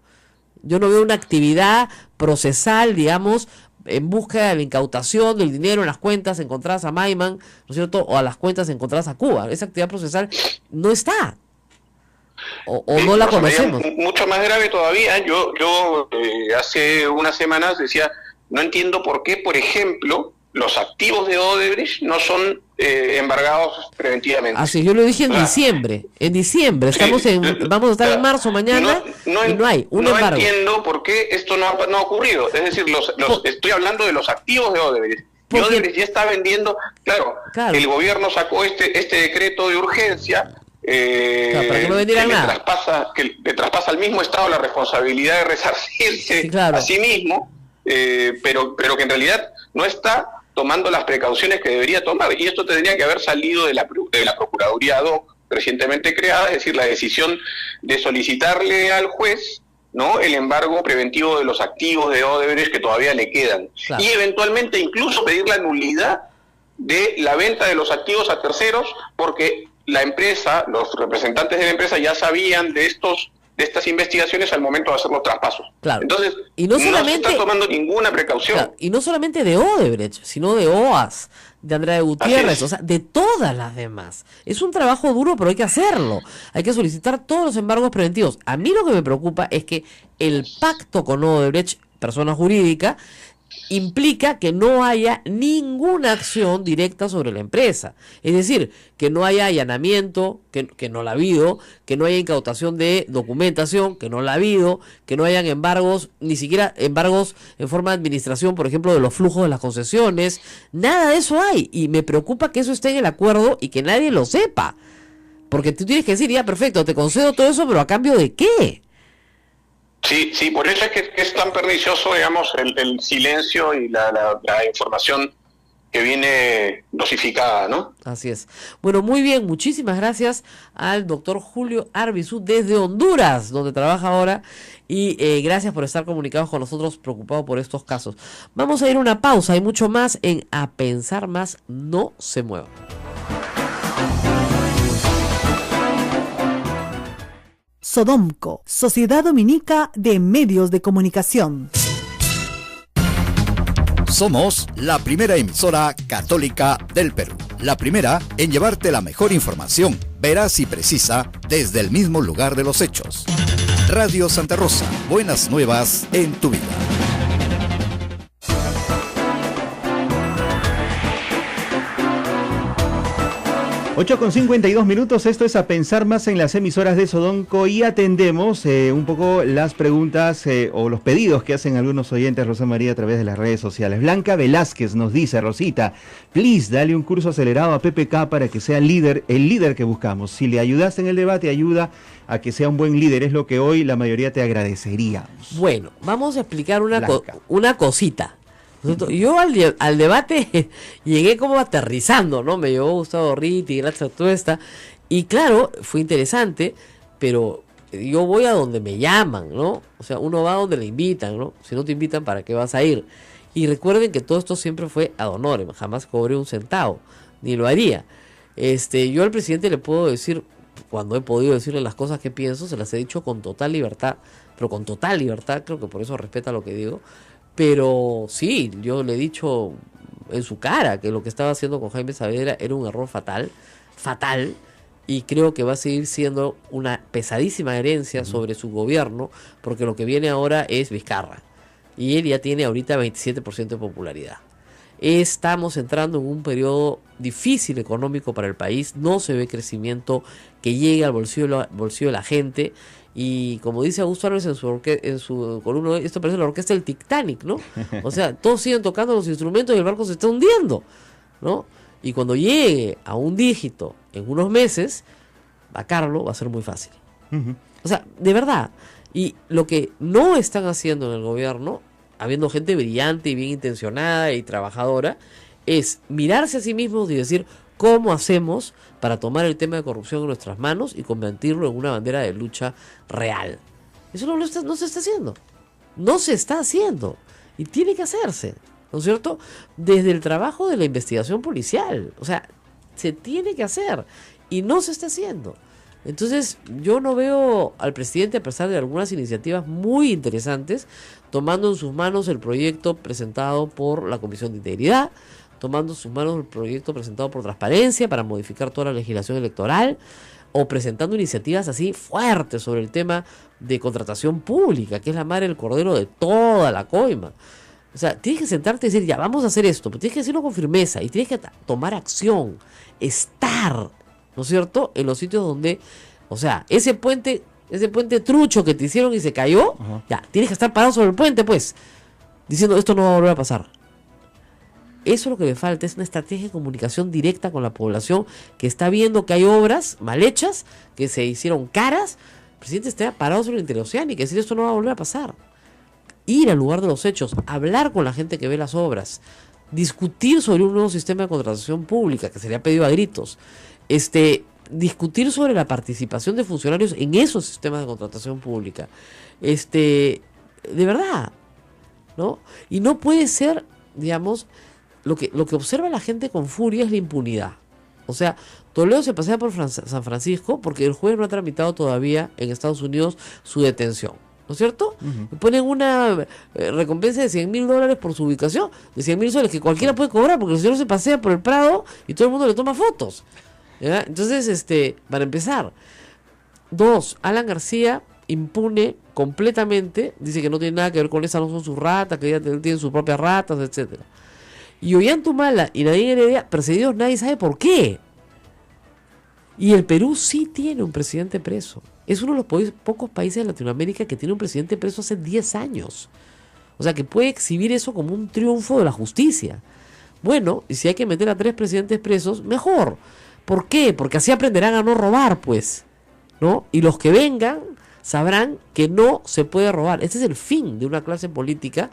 Yo no veo una actividad procesal, digamos, en búsqueda de la incautación del dinero en las cuentas encontradas a Maiman, ¿no es cierto?, o a las cuentas encontradas a Cuba. Esa actividad procesal no está. O no la conocemos. Mucho más grave todavía, yo hace unas semanas decía, no entiendo por qué, por ejemplo, los activos de Odebrecht no son embargados preventivamente. Así, yo lo dije en diciembre, estamos vamos a estar en marzo mañana y no hay un embargo. No entiendo por qué esto no ha ocurrido, es decir, estoy hablando de los activos de Odebrecht. Y Odebrecht ya está vendiendo, claro, el gobierno sacó este decreto de urgencia, para que no vendieran nada. Que le traspasa al mismo Estado la responsabilidad de resarcirse a sí mismo, pero que en realidad no está tomando las precauciones que debería tomar, y esto tendría que haber salido de la Procuraduría ad hoc recientemente creada, es decir, la decisión de solicitarle al juez, ¿no?, el embargo preventivo de los activos de Odebrecht que todavía le quedan, y eventualmente incluso pedir la nulidad de la venta de los activos a terceros, porque la empresa, los representantes de la empresa ya sabían de estas investigaciones al momento de hacer los traspasos. Claro. Entonces, y no se está tomando ninguna precaución. Claro, y no solamente de Odebrecht, sino de OAS, de Andrade Gutiérrez, o sea, de todas las demás. Es un trabajo duro, pero hay que hacerlo. Hay que solicitar todos los embargos preventivos. A mí lo que me preocupa es que el pacto con Odebrecht, persona jurídica, implica que no haya ninguna acción directa sobre la empresa. Es decir, que no haya allanamiento, que no la ha habido, que no haya incautación de documentación, que no la ha habido, que no hayan embargos, ni siquiera embargos en forma de administración, por ejemplo, de los flujos de las concesiones. Nada de eso hay. Y me preocupa que eso esté en el acuerdo y que nadie lo sepa. Porque tú tienes que decir, ya, perfecto, te concedo todo eso, pero ¿a cambio de qué? Sí, por eso es que es tan pernicioso, digamos, el silencio y la información que viene dosificada, ¿no? Así es. Bueno, muy bien, muchísimas gracias al doctor Julio Arbizu desde Honduras, donde trabaja ahora, y gracias por estar comunicados con nosotros, preocupados por estos casos. Vamos a ir a una pausa, hay mucho más en A Pensar Más, no se muevan. Sodomco, Sociedad Dominica de Medios de Comunicación. Somos la primera emisora católica del Perú. La primera en llevarte la mejor información, veraz y precisa, desde el mismo lugar de los hechos. Radio Santa Rosa, buenas nuevas en tu vida. 8:52, esto es A Pensar Más en las emisoras de Sodomco y atendemos un poco las preguntas o los pedidos que hacen algunos oyentes, Rosa María, a través de las redes sociales. Blanca Velázquez nos dice, Rosita, please, dale un curso acelerado a PPK para que sea el líder que buscamos. Si le ayudaste en el debate, ayuda a que sea un buen líder, es lo que hoy la mayoría te agradeceríamos. Bueno, vamos a explicar una cosita. Yo al debate llegué como aterrizando, ¿no? Me llevó Gustavo Ritti, gracias a Tuesta, y claro, fue interesante, pero yo voy a donde me llaman, ¿no? O sea, uno va a donde le invitan, ¿no? Si no te invitan, ¿para qué vas a ir? Y recuerden que todo esto siempre fue ad honorem, jamás cobré un centavo, ni lo haría. Yo al presidente le puedo decir, cuando he podido decirle las cosas que pienso, se las he dicho con total libertad, pero con total libertad, creo que por eso respeta lo que digo. Pero sí, yo le he dicho en su cara que lo que estaba haciendo con Jaime Saavedra era un error fatal, y creo que va a seguir siendo una pesadísima herencia sobre su gobierno, porque lo que viene ahora es Vizcarra, y él ya tiene ahorita 27% de popularidad. Estamos entrando en un periodo difícil económico para el país, no se ve crecimiento que llegue al bolsillo de la gente. Y como dice Augusto Álvarez en su columna, esto parece la orquesta del Titanic, ¿no? O sea, todos siguen tocando los instrumentos y el barco se está hundiendo, ¿no? Y cuando llegue a un dígito en unos meses, vacarlo va a ser muy fácil. O sea, de verdad. Y lo que no están haciendo en el gobierno, habiendo gente brillante y bien intencionada y trabajadora, es mirarse a sí mismos y decir, ¿cómo hacemos para tomar el tema de corrupción en nuestras manos y convertirlo en una bandera de lucha real? Eso no se está haciendo. No se está haciendo. Y tiene que hacerse, ¿no es cierto? Desde el trabajo de la investigación policial. O sea, se tiene que hacer. Y no se está haciendo. Entonces, yo no veo al presidente, a pesar de algunas iniciativas muy interesantes, tomando en sus manos el proyecto presentado por la Comisión de Integridad, tomando en sus manos el proyecto presentado por Transparencia para modificar toda la legislación electoral, o presentando iniciativas así fuertes sobre el tema de contratación pública, que es la madre del cordero de toda la coima. O sea, tienes que sentarte y decir, ya, vamos a hacer esto, pero tienes que decirlo con firmeza y tienes que tomar acción, estar, ¿no es cierto?, en los sitios donde, o sea, ese puente trucho que te hicieron y se cayó, ya, tienes que estar parado sobre el puente, pues, diciendo, esto no va a volver a pasar. Eso es lo que le falta, es una estrategia de comunicación directa con la población que está viendo que hay obras mal hechas, que se hicieron caras. El presidente está parado sobre la interoceánica y decir esto no va a volver a pasar. Ir al lugar de los hechos, hablar con la gente que ve las obras, discutir sobre un nuevo sistema de contratación pública que se le ha pedido a gritos, discutir sobre la participación de funcionarios en esos sistemas de contratación pública. De verdad, ¿no? Y no puede ser, digamos, lo que observa la gente con furia es la impunidad. O sea, Toledo se pasea por San Francisco porque el juez no ha tramitado todavía en Estados Unidos su detención, ¿no es cierto? Ponen una recompensa de $100,000 por su ubicación, de $100,000 que cualquiera puede cobrar porque el señor se pasea por el Prado y todo el mundo le toma fotos, ¿ya? Entonces, para empezar. 2, Alan García impune completamente, dice que no tiene nada que ver con esa, no son sus ratas, que ya tienen sus propias ratas, etcétera. Y Ollantumala y Nadine Heredia perseguidos, nadie sabe por qué. Y el Perú sí tiene un presidente preso. Es uno de los pocos países de Latinoamérica que tiene un presidente preso hace 10 años. O sea, que puede exhibir eso como un triunfo de la justicia. Bueno, y si hay que meter a 3 presidentes presos, mejor. ¿Por qué? Porque así aprenderán a no robar, pues, ¿no? Y los que vengan sabrán que no se puede robar. Este es el fin de una clase política,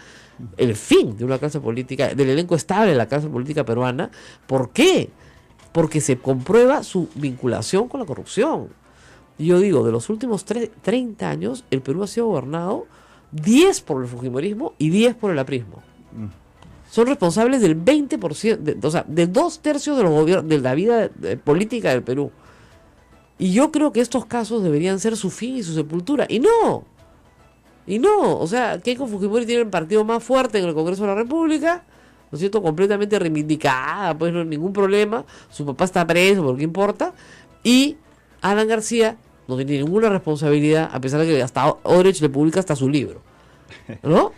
del elenco estable de la clase política peruana. ¿Por qué? Porque se comprueba su vinculación con la corrupción. Y yo digo, de los últimos 30 años, el Perú ha sido gobernado 10 por el fujimorismo y 10 por el aprismo. Son responsables del 20%, o sea, de 2/3 de los gobiernos, de la vida política del Perú. Y yo creo que estos casos deberían ser su fin y su sepultura. Y no, o sea, Keiko Fujimori tiene el partido más fuerte en el Congreso de la República, ¿no es cierto? Completamente reivindicada, pues no hay ningún problema. Su papá está preso, ¿por qué importa? Y Alan García no tiene ninguna responsabilidad, a pesar de que hasta Odebrecht le publica hasta su libro, ¿no?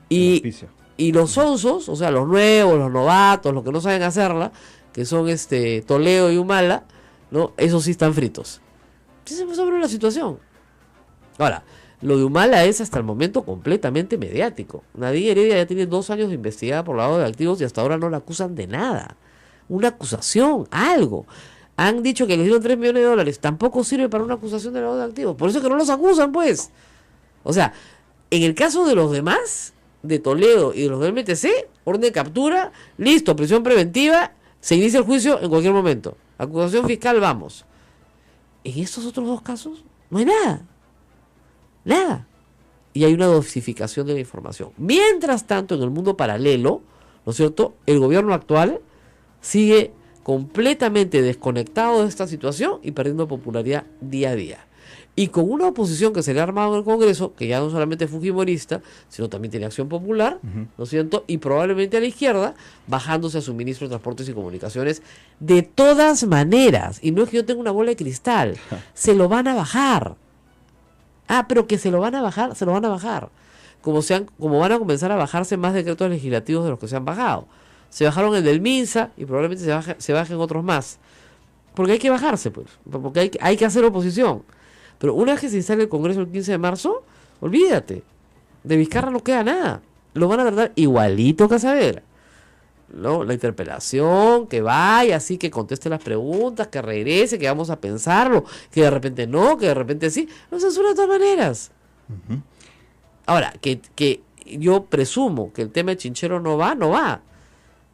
Y los sonsos, o sea, los nuevos, los novatos, los que no saben hacerla, que son Toledo y Humala, ¿no? Esos sí están fritos. Sí se sobre la situación. Ahora, lo de Humala es hasta el momento completamente mediático. Nadine Heredia ya tiene 2 años de investigada por lavado de activos y hasta ahora no la acusan de nada. Una acusación, algo. Han dicho que les dieron $3 millones. Tampoco sirve para una acusación de lavado de activos. Por eso es que no los acusan, pues. O sea, en el caso de los demás, de Toledo y de los del MTC, orden de captura, listo, prisión preventiva, se inicia el juicio en cualquier momento. Acusación fiscal, vamos. En estos otros 2 casos, no hay nada. Nada. Y hay una dosificación de la información. Mientras tanto, en el mundo paralelo, ¿no es cierto?, el gobierno actual sigue completamente desconectado de esta situación y perdiendo popularidad día a día. Y con una oposición que se le ha armado en el Congreso, que ya no solamente es fujimorista, sino también tiene Acción Popular, ¿no es cierto?, y probablemente a la izquierda, bajándose a su ministro de Transportes y Comunicaciones de todas maneras. Y no es que yo tenga una bola de cristal, se lo van a bajar. Pero que se lo van a bajar, se lo van a bajar. Como van a comenzar a bajarse más decretos legislativos de los que se han bajado. Se bajaron el del MINSA y probablemente se bajen otros más. Porque hay que bajarse, pues. Porque hay que hacer oposición. Pero una vez que se instale el Congreso el 15 de marzo, olvídate. De Vizcarra no queda nada. Lo van a tratar igualito que a Saavedra, ¿no? La interpelación, que vaya, así que conteste las preguntas, que regrese, que vamos a pensarlo, que de repente no, que de repente sí. Lo censura de todas maneras. Ahora, que yo presumo que el tema de Chinchero no va.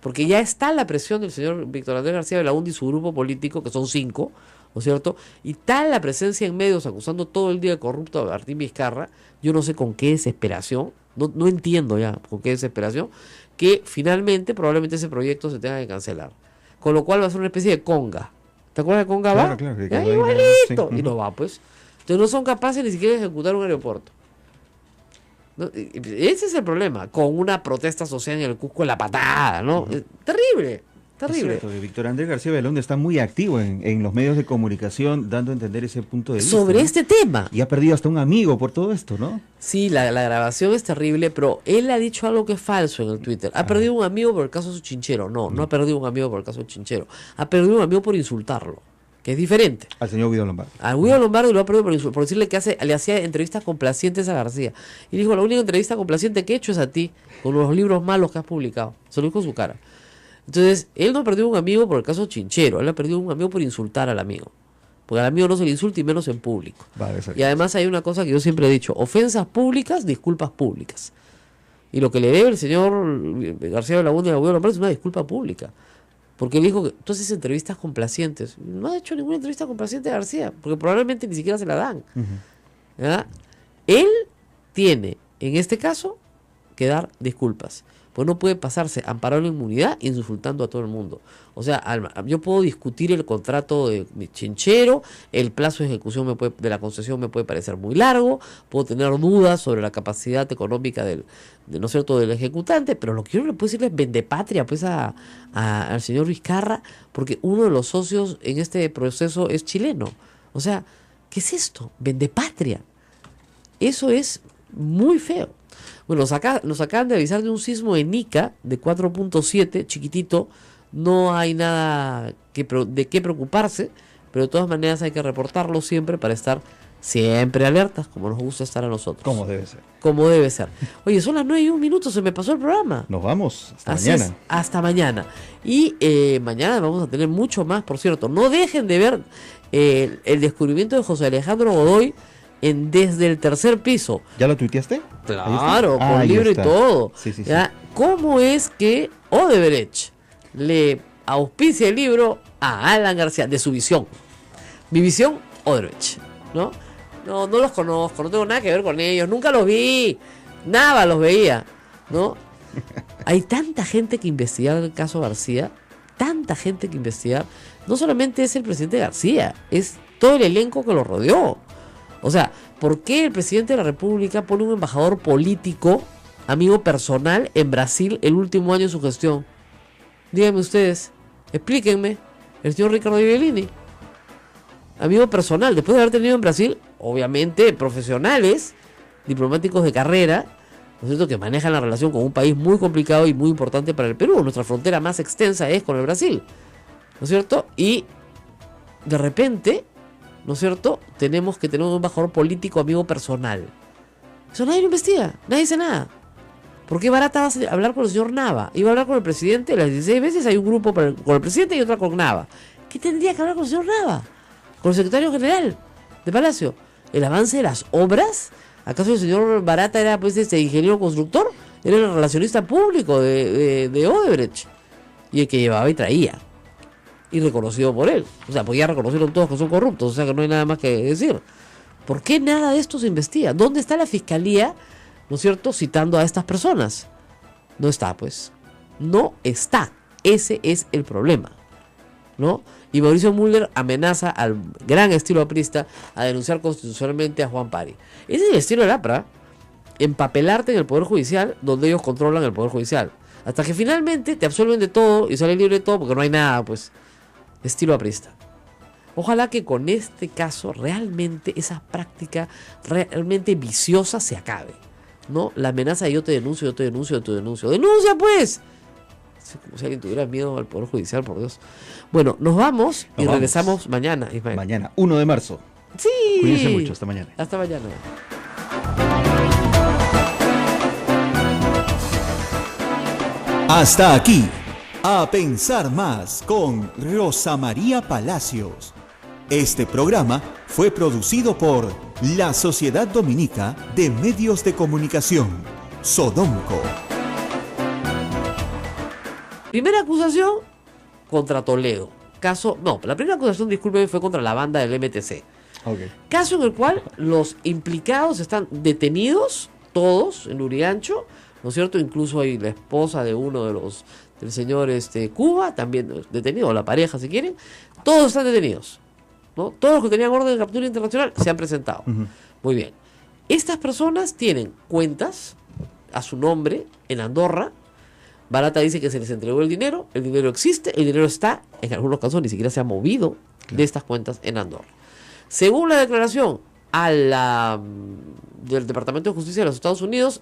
Porque ya está la presión del señor Víctor Andrés García Belaúnde y su grupo político, que son 5, ¿no es cierto? Y tal la presencia en medios acusando todo el día de corrupto a Martín Vizcarra, yo no sé con qué desesperación, no entiendo ya con qué desesperación, que finalmente probablemente ese proyecto se tenga que cancelar. Con lo cual va a ser una especie de conga. ¿Te acuerdas de conga? Claro, igualito. Sí. Y no va, pues. Entonces no son capaces ni siquiera de ejecutar un aeropuerto. ¿No? Ese es el problema, con una protesta social en el Cusco en la patada, ¿no? Terrible. Es cierto, que Víctor Andrés García Belaúnde está muy activo en los medios de comunicación, dando a entender ese punto de vista. Sobre este tema. Y ha perdido hasta un amigo por todo esto, ¿no? Sí, la grabación es terrible, pero él ha dicho algo que es falso en el Twitter. Ha perdido un amigo por el caso de su Chinchero. No ha perdido un amigo por el caso de Chinchero. Ha perdido un amigo por insultarlo, que es diferente. Al señor Guido Lombardi. A Guido Lombardi lo ha perdido por decirle que le hacía entrevistas complacientes a García. Y dijo, la única entrevista complaciente que he hecho es a ti, con los libros malos que has publicado. Se lo dijo en su cara. Entonces, él no ha perdido un amigo por el caso Chinchero, él ha perdido un amigo por insultar al amigo. Porque al amigo no se le insulta y menos en público. Y además hay una cosa que yo siempre he dicho, ofensas públicas, disculpas públicas. Y lo que le debe el señor García Belaúnde a Guido Lombardi es una disculpa pública. Porque él dijo que tú haces entrevistas complacientes. No ha hecho ninguna entrevista complaciente a García, porque probablemente ni siquiera se la dan. ¿Ya? Él tiene, en este caso, que dar disculpas. Pues no puede pasarse amparado en inmunidad insultando a todo el mundo. O sea, yo puedo discutir el contrato de Chinchero, el plazo de ejecución de la concesión me puede parecer muy largo, puedo tener dudas sobre la capacidad económica ¿no es cierto?, del ejecutante, pero lo que yo no le puedo decir es vendepatria pues al señor Vizcarra, porque uno de los socios en este proceso es chileno. O sea, ¿qué es esto? Vendepatria. Eso es muy feo. Bueno, nos acaban de avisar de un sismo en Ica de 4.7, chiquitito. No hay nada de qué preocuparse, pero de todas maneras hay que reportarlo siempre para estar siempre alertas, como nos gusta estar a nosotros. Como debe ser. Como debe ser. Oye, son las 9:01, se me pasó el programa. Nos vamos. Hasta Así mañana. es, hasta mañana. Y mañana vamos a tener mucho más, por cierto. No dejen de ver el descubrimiento de José Alejandro Godoy desde el tercer piso. ¿Ya lo tuiteaste? Claro, con ahí libro y está. todo. Sí, sí, sí. ¿Ya? ¿Cómo es que Odebrecht le auspicia el libro a Alan García de su visión? Mi visión, Odebrecht, ¿no? No los conozco, no tengo nada que ver con ellos, nunca los vi, nada los veía, ¿no? Hay tanta gente que investigar el caso García, tanta gente que investigar. No solamente es el presidente García, es todo el elenco que lo rodeó. O sea, ¿por qué el presidente de la República pone un embajador político, amigo personal, en Brasil el último año de su gestión? Díganme ustedes, explíquenme. El señor Ricardo Ibelini, amigo personal, después de haber tenido en Brasil, obviamente, profesionales, diplomáticos de carrera, ¿no es cierto?, que manejan la relación con un país muy complicado y muy importante para el Perú. Nuestra frontera más extensa es con el Brasil, ¿no es cierto? Y de repente, ¿no es cierto?, tenemos que tener un embajador político amigo personal. Eso nadie lo investiga, nadie dice nada. ¿Por qué Barata va a hablar con el señor Nava? Iba a hablar con el presidente, las 16 veces hay un grupo con el presidente y otra con Nava. ¿Qué tendría que hablar con el señor Nava? Con el secretario general de Palacio. ¿El avance de las obras? ¿Acaso el señor Barata era pues ingeniero constructor? Era el relacionista público de Odebrecht. Y el que llevaba y traía. Y reconocido por él. O sea, podía reconocerlo todos que son corruptos. O sea que no hay nada más que decir. ¿Por qué nada de esto se investiga? ¿Dónde está la fiscalía, no es cierto, citando a estas personas? No está, pues. No está. Ese es el problema, ¿no? Y Mauricio Müller amenaza al gran estilo aprista a denunciar constitucionalmente a Juan Pari. Ese es el estilo del APRA, empapelarte en el Poder Judicial, donde ellos controlan el Poder Judicial. Hasta que finalmente te absuelven de todo y sales libre de todo porque no hay nada, pues, estilo aprista. Ojalá que con este caso realmente esa práctica realmente viciosa se acabe, ¿no? La amenaza de yo te denuncio, yo te denuncio, yo te denuncio. ¡Denuncia, pues! Como si alguien tuviera miedo al Poder Judicial, por Dios. Bueno, nos vamos y regresamos mañana, Ismael. Mañana, 1 de marzo. Sí. Cuídense mucho, hasta mañana. Hasta mañana. Hasta aquí, A Pensar Más con Rosa María Palacios. Este programa fue producido por la Sociedad Dominica de Medios de Comunicación, Sodomco. Primera acusación contra Toledo. La primera acusación, discúlpeme, fue contra la banda del MTC. Okay. Caso en el cual los implicados están detenidos, todos, en Lurigancho, ¿no es cierto? Incluso hay la esposa de uno del señor Cuba, también detenido, o la pareja si quieren. Todos están detenidos, ¿no? Todos los que tenían orden de captura internacional se han presentado. Uh-huh. Muy bien. Estas personas tienen cuentas a su nombre en Andorra. Barata dice que se les entregó el dinero existe, el dinero está, en algunos casos ni siquiera se ha movido de estas cuentas en Andorra. Según la declaración del Departamento de Justicia de los Estados Unidos,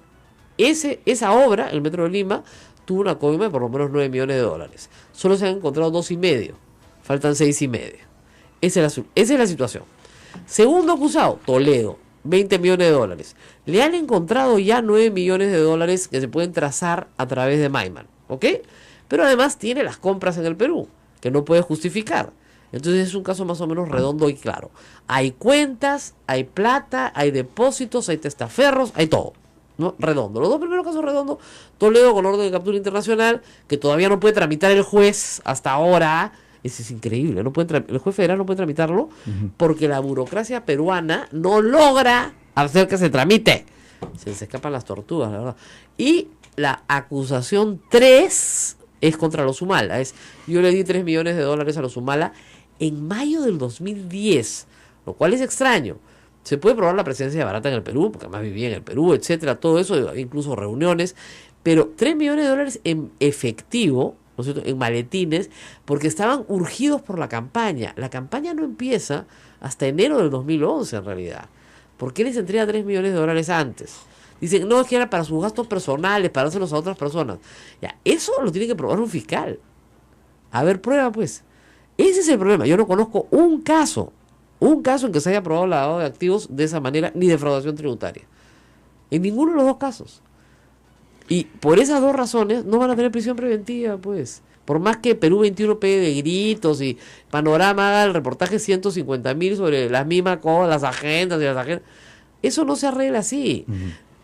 esa obra, el Metro de Lima, tuvo una coima de por lo menos $9 millones. Solo se han encontrado 2,5, faltan 6,5. Esa es la situación. Segundo acusado, Toledo, $20 millones. Le han encontrado ya $9 millones que se pueden trazar a través de Maiman, ¿ok? Pero además tiene las compras en el Perú, que no puede justificar. Entonces es un caso más o menos redondo y claro. Hay cuentas, hay plata, hay depósitos, hay testaferros, hay todo, ¿no? Redondo. Los dos primeros casos redondos, Toledo con orden de captura internacional, que todavía no puede tramitar el juez hasta ahora. Eso es increíble, el juez federal no puede tramitarlo porque la burocracia peruana no logra hacer que se tramite. Se les escapan las tortugas, la verdad. Y la acusación 3 es contra los Humala. Yo le di $3 millones a los Humala en mayo del 2010, lo cual es extraño. Se puede probar la presencia de Barata en el Perú, porque además vivía en el Perú, etcétera, todo eso, incluso reuniones, pero $3 millones en efectivo, ¿no es cierto?, en maletines, porque estaban urgidos por la campaña. La campaña no empieza hasta enero del 2011, en realidad, ¿Por qué les entrega $3 millones antes? Dicen, no, es que era para sus gastos personales, para dárselos a otras personas. Ya, eso lo tiene que probar un fiscal. A ver, prueba pues. Ese es el problema. Yo no conozco un caso en que se haya probado lavado de activos de esa manera, ni defraudación tributaria. En ninguno de los dos casos. Y por esas dos razones no van a tener prisión preventiva, pues. Por más que Perú 21 pegue de gritos y Panorama haga el reportaje 150.000 sobre las mismas cosas, las agendas y las agendas. Eso no se arregla así.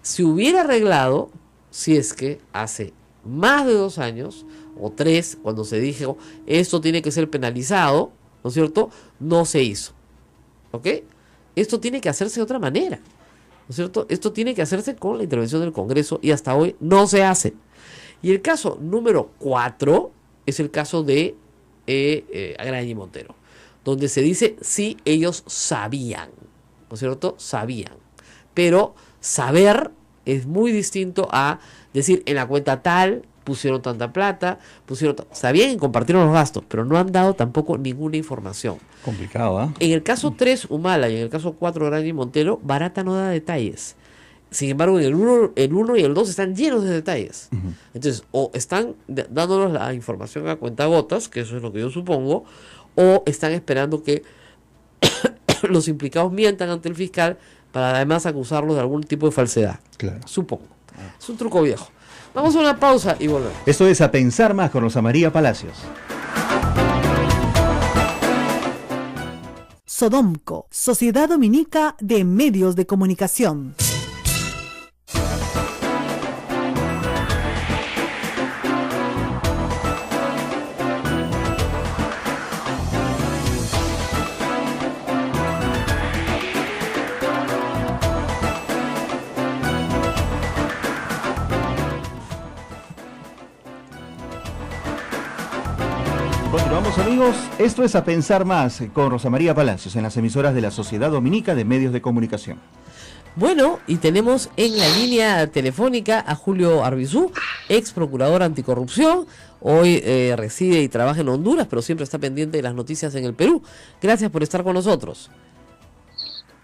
Se hubiera arreglado si es que hace más de 2 años o 3, cuando se dijo esto tiene que ser penalizado, ¿no es cierto? No se hizo. ¿Ok? Esto tiene que hacerse de otra manera, ¿no es cierto? Esto tiene que hacerse con la intervención del Congreso y hasta hoy no se hace. Y el caso número 4 es el caso de Agraña y Montero, donde se dice sí, ellos sabían, ¿no es cierto? Sabían. Pero saber es muy distinto a decir en la cuenta tal pusieron tanta plata, sabían y compartieron los gastos, pero no han dado tampoco ninguna información. Complicado, ¿ah? En el caso 3, Humala, y en el caso 4, Agraña y Montero, Barata no da detalles. Sin embargo, en el 1 y el 2 están llenos de detalles. Entonces, o están dándonos la información a cuentagotas, que eso es lo que yo supongo, o están esperando que los implicados mientan ante el fiscal para además acusarlos de algún tipo de falsedad. Claro. Supongo. Es un truco viejo. Vamos a una pausa y volvemos. Esto es A Pensar Más con Rosa María Palacios. Sodomco, Sociedad Dominica de Medios de Comunicación. Continuamos, amigos, esto es A Pensar Más con Rosa María Palacios en las emisoras de la Sociedad Dominica de Medios de Comunicación. Bueno, y tenemos en la línea telefónica a Julio Arbizú, ex procurador anticorrupción. Hoy reside y trabaja en Honduras, pero siempre está pendiente de las noticias en el Perú. Gracias por estar con nosotros.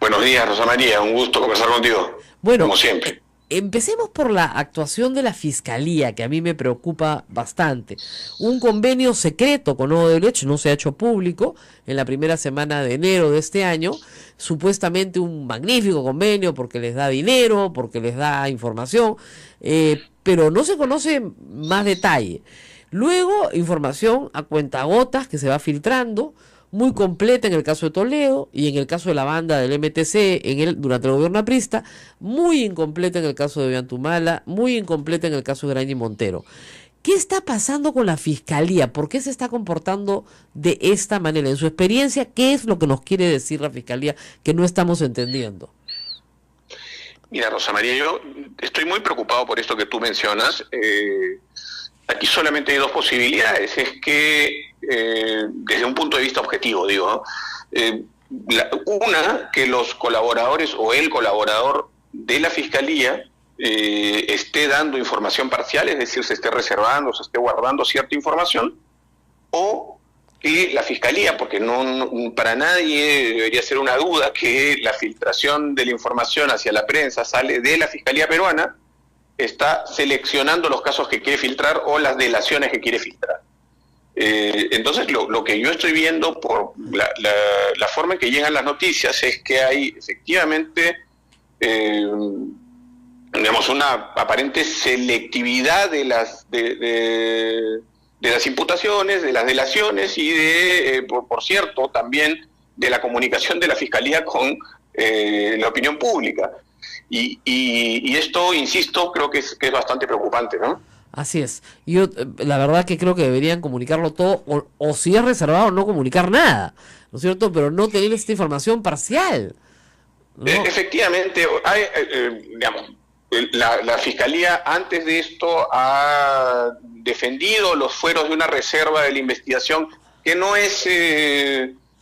Buenos días, Rosa María, un gusto conversar contigo, bueno, como siempre. Empecemos por la actuación de la Fiscalía, que a mí me preocupa bastante. Un convenio secreto con Odebrecht no se ha hecho público en la primera semana de enero de este año. Supuestamente un magnífico convenio porque les da dinero, porque les da información, pero no se conoce más detalle. Luego, información a cuentagotas que se va filtrando, muy completa en el caso de Toledo y en el caso de la banda del MTC durante el gobierno aprista, muy incompleta en el caso de Ollantumala, muy incompleta en el caso de Agraña y Montero. ¿Qué está pasando con la Fiscalía? ¿Por qué se está comportando de esta manera? En su experiencia, ¿qué es lo que nos quiere decir la Fiscalía que no estamos entendiendo? Mira, Rosa María, yo estoy muy preocupado por esto que tú mencionas. Aquí solamente hay dos posibilidades. Es que, desde un punto de vista objetivo, digo, una, que los colaboradores o el colaborador de la Fiscalía esté dando información parcial, es decir, se esté reservando, se esté guardando cierta información, o que la Fiscalía, porque no para nadie debería ser una duda que la filtración de la información hacia la prensa sale de la Fiscalía peruana, está seleccionando los casos que quiere filtrar o las delaciones que quiere filtrar. Entonces, lo que yo estoy viendo por la forma en que llegan las noticias es que hay efectivamente, digamos, una aparente selectividad de las imputaciones, de las delaciones y por cierto, también de la comunicación de la Fiscalía con la opinión pública. Y esto, insisto, creo que es bastante preocupante, ¿no? Así es. Yo, la verdad que creo que deberían comunicarlo todo, o si es reservado, no comunicar nada, ¿no es cierto? Pero no tener esta información parcial, ¿no? Efectivamente, hay, digamos, la Fiscalía antes de esto ha defendido los fueros de una reserva de la investigación que no es,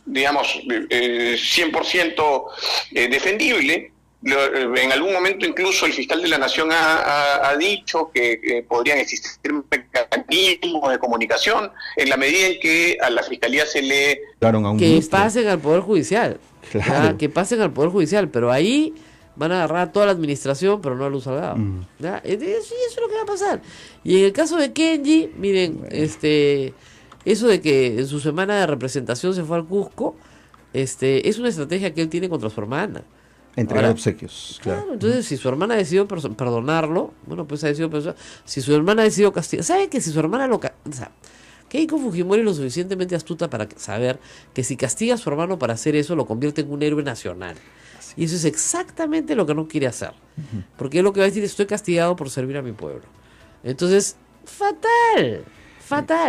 digamos, 100% defendible. En algún momento incluso el fiscal de la Nación ha dicho que podrían existir mecanismos de comunicación en la medida en que a la Fiscalía se le... Que pasen al Poder Judicial. Claro. que pasen al Poder Judicial, pero ahí van a agarrar a toda la administración, pero no a Luz Salgado. ¿Ya? Y eso es lo que va a pasar. Y en el caso de Kenji, miren, eso de que en su semana de representación se fue al Cusco, es una estrategia que él tiene contra su hermana. Entregar obsequios, claro. Entonces, si su hermana ha decidido perdonarlo, bueno, pues ha decidido si su hermana ha decidido castigar, ¿sabe que si su hermana o sea, Keiko Fujimori es lo suficientemente astuta para saber que si castiga a su hermano para hacer eso, lo convierte en un héroe nacional? Y eso es exactamente lo que no quiere hacer. Porque es lo que va a decir: estoy castigado por servir a mi pueblo. Entonces, fatal.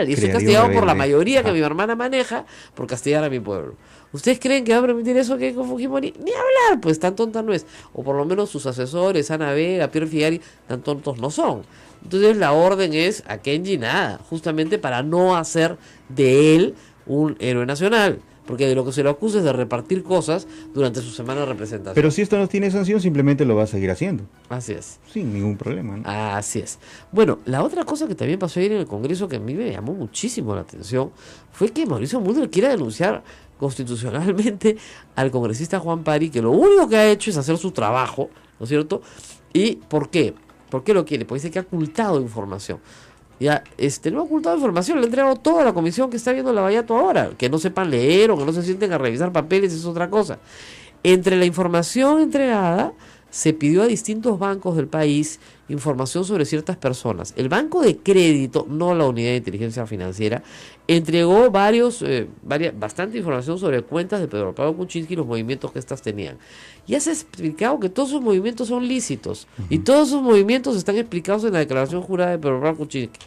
Y estoy castigado por la mayoría que mi hermana maneja por castigar a mi pueblo. ¿Ustedes creen que va a permitir eso Keiko Fujimori? Ni hablar, pues tan tonta no es. O por lo menos sus asesores, Ana Vega, Pierre Figari, tan tontos no son. Entonces la orden es a Kenji nada, justamente para no hacer de él un héroe nacional. Porque de lo que se le acusa es de repartir cosas durante su semana de representación. Pero si esto no tiene sanción, simplemente lo va a seguir haciendo. Así es. Sin ningún problema, ¿no? Así es. Bueno, la otra cosa que también pasó ayer en el Congreso, que a mí me llamó muchísimo la atención, fue que Mauricio Mulder quiere denunciar constitucionalmente al congresista Juan Pari, que lo único que ha hecho es hacer su trabajo, ¿no es cierto? ¿Y por qué? ¿Por qué lo quiere? Porque dice que ha ocultado información. Ya, no ha ocultado información, le ha entregado toda la comisión que está viendo la Vallato ahora. Que no sepan leer o que no se sienten a revisar papeles es otra cosa. Entre la información entregada, se pidió a distintos bancos del país información sobre ciertas personas. El Banco de Crédito, no la Unidad de Inteligencia Financiera, entregó bastante información sobre cuentas de Pedro Pablo Kuczynski y los movimientos que éstas tenían. Ya se ha explicado que todos esos movimientos son lícitos y todos esos movimientos están explicados en la declaración jurada de Pedro Pablo Kuczynski.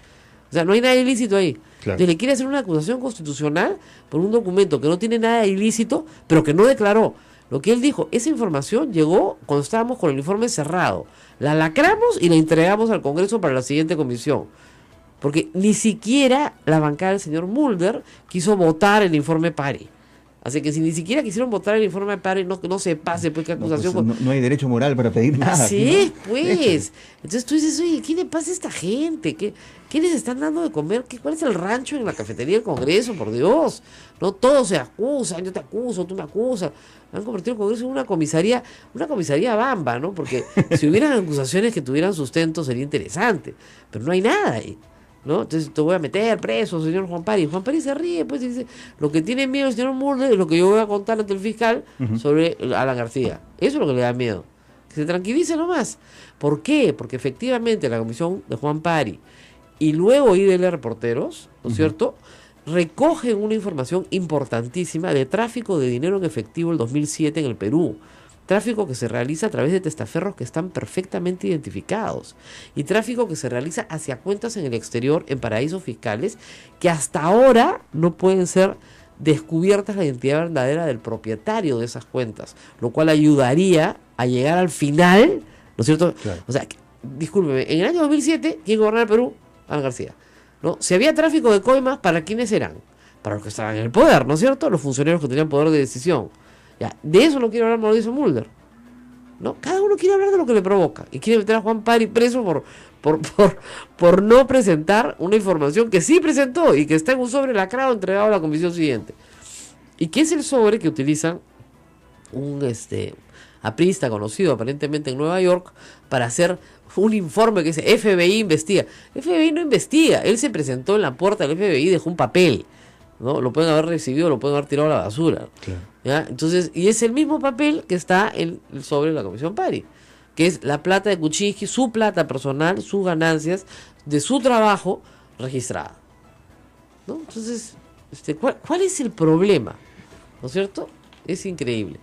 O sea, no hay nada ilícito ahí. Claro. Entonces le quiere hacer una acusación constitucional por un documento que no tiene nada ilícito, pero que no declaró. Lo que él dijo, esa información llegó cuando estábamos con el informe cerrado. La lacramos y la entregamos al Congreso para la siguiente comisión. Porque ni siquiera la bancada del señor Mulder quiso votar el informe Pari. Así que si ni siquiera quisieron votar el informe Pari, no se pase, pues, qué acusación. No, pues, no hay derecho moral para pedir nada. Sí, ¿no? pues. Entonces tú dices, oye, ¿qué le pasa a esta gente? ¿Qué les están dando de comer? ¿Cuál es el rancho en la cafetería del Congreso? Por Dios. No todos se acusan, yo te acuso, tú me acusas. Han convertido el Congreso en una comisaría bamba, ¿no? Porque si hubieran acusaciones que tuvieran sustento sería interesante. Pero no hay nada ahí, ¿no? Entonces te voy a meter preso, señor Juan Pari. Juan Pari se ríe, pues, y dice, lo que tiene miedo el señor Mulder es lo que yo voy a contar ante el fiscal sobre Alan García. Eso es lo que le da miedo. Que se tranquilice nomás. ¿Por qué? Porque efectivamente la comisión de Juan Pari y luego IDL Reporteros, ¿no es cierto?, recogen una información importantísima de tráfico de dinero en efectivo el 2007 en el Perú. Tráfico que se realiza a través de testaferros que están perfectamente identificados. Y tráfico que se realiza hacia cuentas en el exterior, en paraísos fiscales, que hasta ahora no pueden ser descubiertas la identidad verdadera del propietario de esas cuentas. Lo cual ayudaría a llegar al final, ¿no es cierto? Claro. O sea, discúlpeme, en el año 2007, ¿quién gobernaba el Perú? Alan García, ¿no? Si había tráfico de coimas, ¿para quiénes eran? Para los que estaban en el poder, ¿no es cierto? Los funcionarios que tenían poder de decisión. Ya, de eso no quiere hablar Mauricio Mulder, ¿no? Cada uno quiere hablar de lo que le provoca y quiere meter a Juan Pari preso por no presentar una información que sí presentó y que está en un sobre lacrado entregado a la comisión siguiente. Y que es el sobre que utilizan un aprista conocido aparentemente en Nueva York para hacer un informe que dice FBI investiga. FBI no investiga, él se presentó en la puerta del FBI y dejó un papel, ¿no? Lo pueden haber recibido, lo pueden haber tirado a la basura. Claro. ¿Ya? Entonces, y es el mismo papel que está en el sobre de la comisión Pari, que es la plata de Kuczynski, su plata personal, sus ganancias de su trabajo registrada, ¿no? Entonces, ¿cuál es el problema? ¿No es cierto? Es increíble.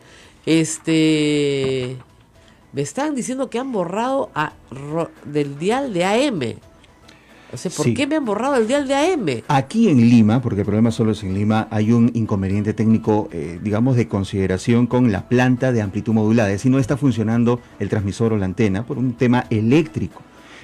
Me están diciendo que han borrado del dial de AM. O sea, ¿por qué me han borrado el dial de AM? Aquí en Lima, porque el problema solo es en Lima, hay un inconveniente técnico, digamos, de consideración con la planta de amplitud modulada. Es decir, no está funcionando el transmisor o la antena por un tema eléctrico.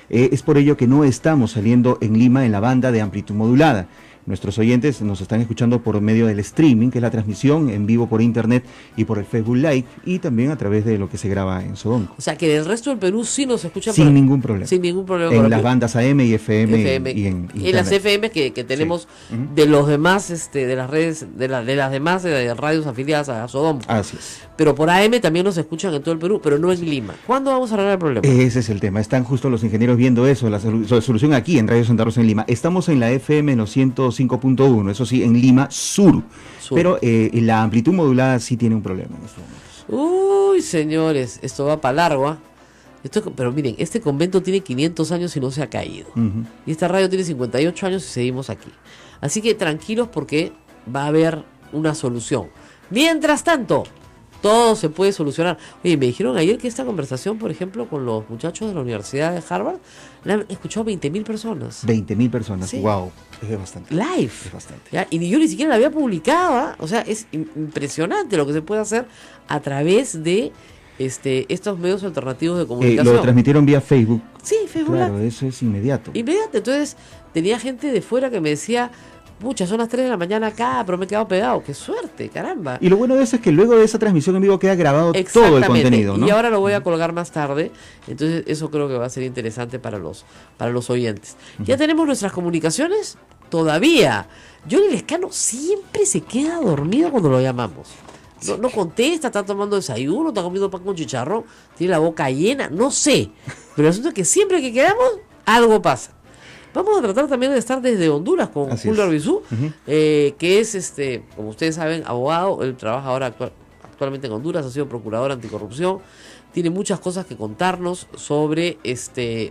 Es por ello que no estamos saliendo en Lima en la banda de amplitud modulada. nuestros oyentes nos están escuchando por medio del streaming, que es la transmisión en vivo por internet y por el Facebook Live, y también a través de lo que se graba en Sodom. O sea, que del resto del Perú sí nos escuchan Sin ningún problema. Sin ningún problema. En las bandas AM y FM. Y en las FM que tenemos de los demás, de las redes, de las demás radios afiliadas a Sodom. Así es. Pero por AM también nos escuchan en todo el Perú, pero no en Lima. ¿Cuándo vamos a arreglar el problema? Ese es el tema. Están justo los ingenieros viendo eso, la solución aquí en Radio Santa Rosa en Lima. Estamos en la FM 105.1, eso sí, en Lima Sur. Pero la amplitud modulada sí tiene un problema en estos momentos. Uy, señores, esto va para largo, ¿ah? Pero miren, este convento tiene 500 años y no se ha caído. Y esta radio tiene 58 años y seguimos aquí. Así que tranquilos porque va a haber una solución. Mientras tanto, todo se puede solucionar. Oye, me dijeron ayer que esta conversación, por ejemplo, con los muchachos de la Universidad de Harvard, la han escuchado 20.000 personas. 20.000 personas, sí. Wow, es bastante. Live. Es bastante. ¿Ya? Y yo ni siquiera la había publicado, ¿eh? O sea, es impresionante lo que se puede hacer a través de estos medios alternativos de comunicación. Lo transmitieron vía Facebook. Sí, Facebook. Claro, eso es inmediato. Inmediato. Entonces, tenía gente de fuera que me decía, pucha, son las 3 de la mañana acá, pero me he quedado pegado. ¡Qué suerte, caramba! Y lo bueno de eso es que luego de esa transmisión en vivo queda grabado todo el contenido, ¿no? Y ahora lo voy a colgar más tarde. Entonces, eso creo que va a ser interesante para los oyentes. ¿Ya tenemos nuestras comunicaciones? Todavía. Johnny Lescano siempre se queda dormido cuando lo llamamos. No contesta, está tomando desayuno, está comiendo pan con chicharrón, tiene la boca llena, no sé. Pero el asunto es que siempre que quedamos, algo pasa. Vamos a tratar también de estar desde Honduras con Julio Arbizú, que es, como ustedes saben, abogado. Él trabaja ahora actualmente en Honduras, ha sido procurador anticorrupción. Tiene muchas cosas que contarnos sobre,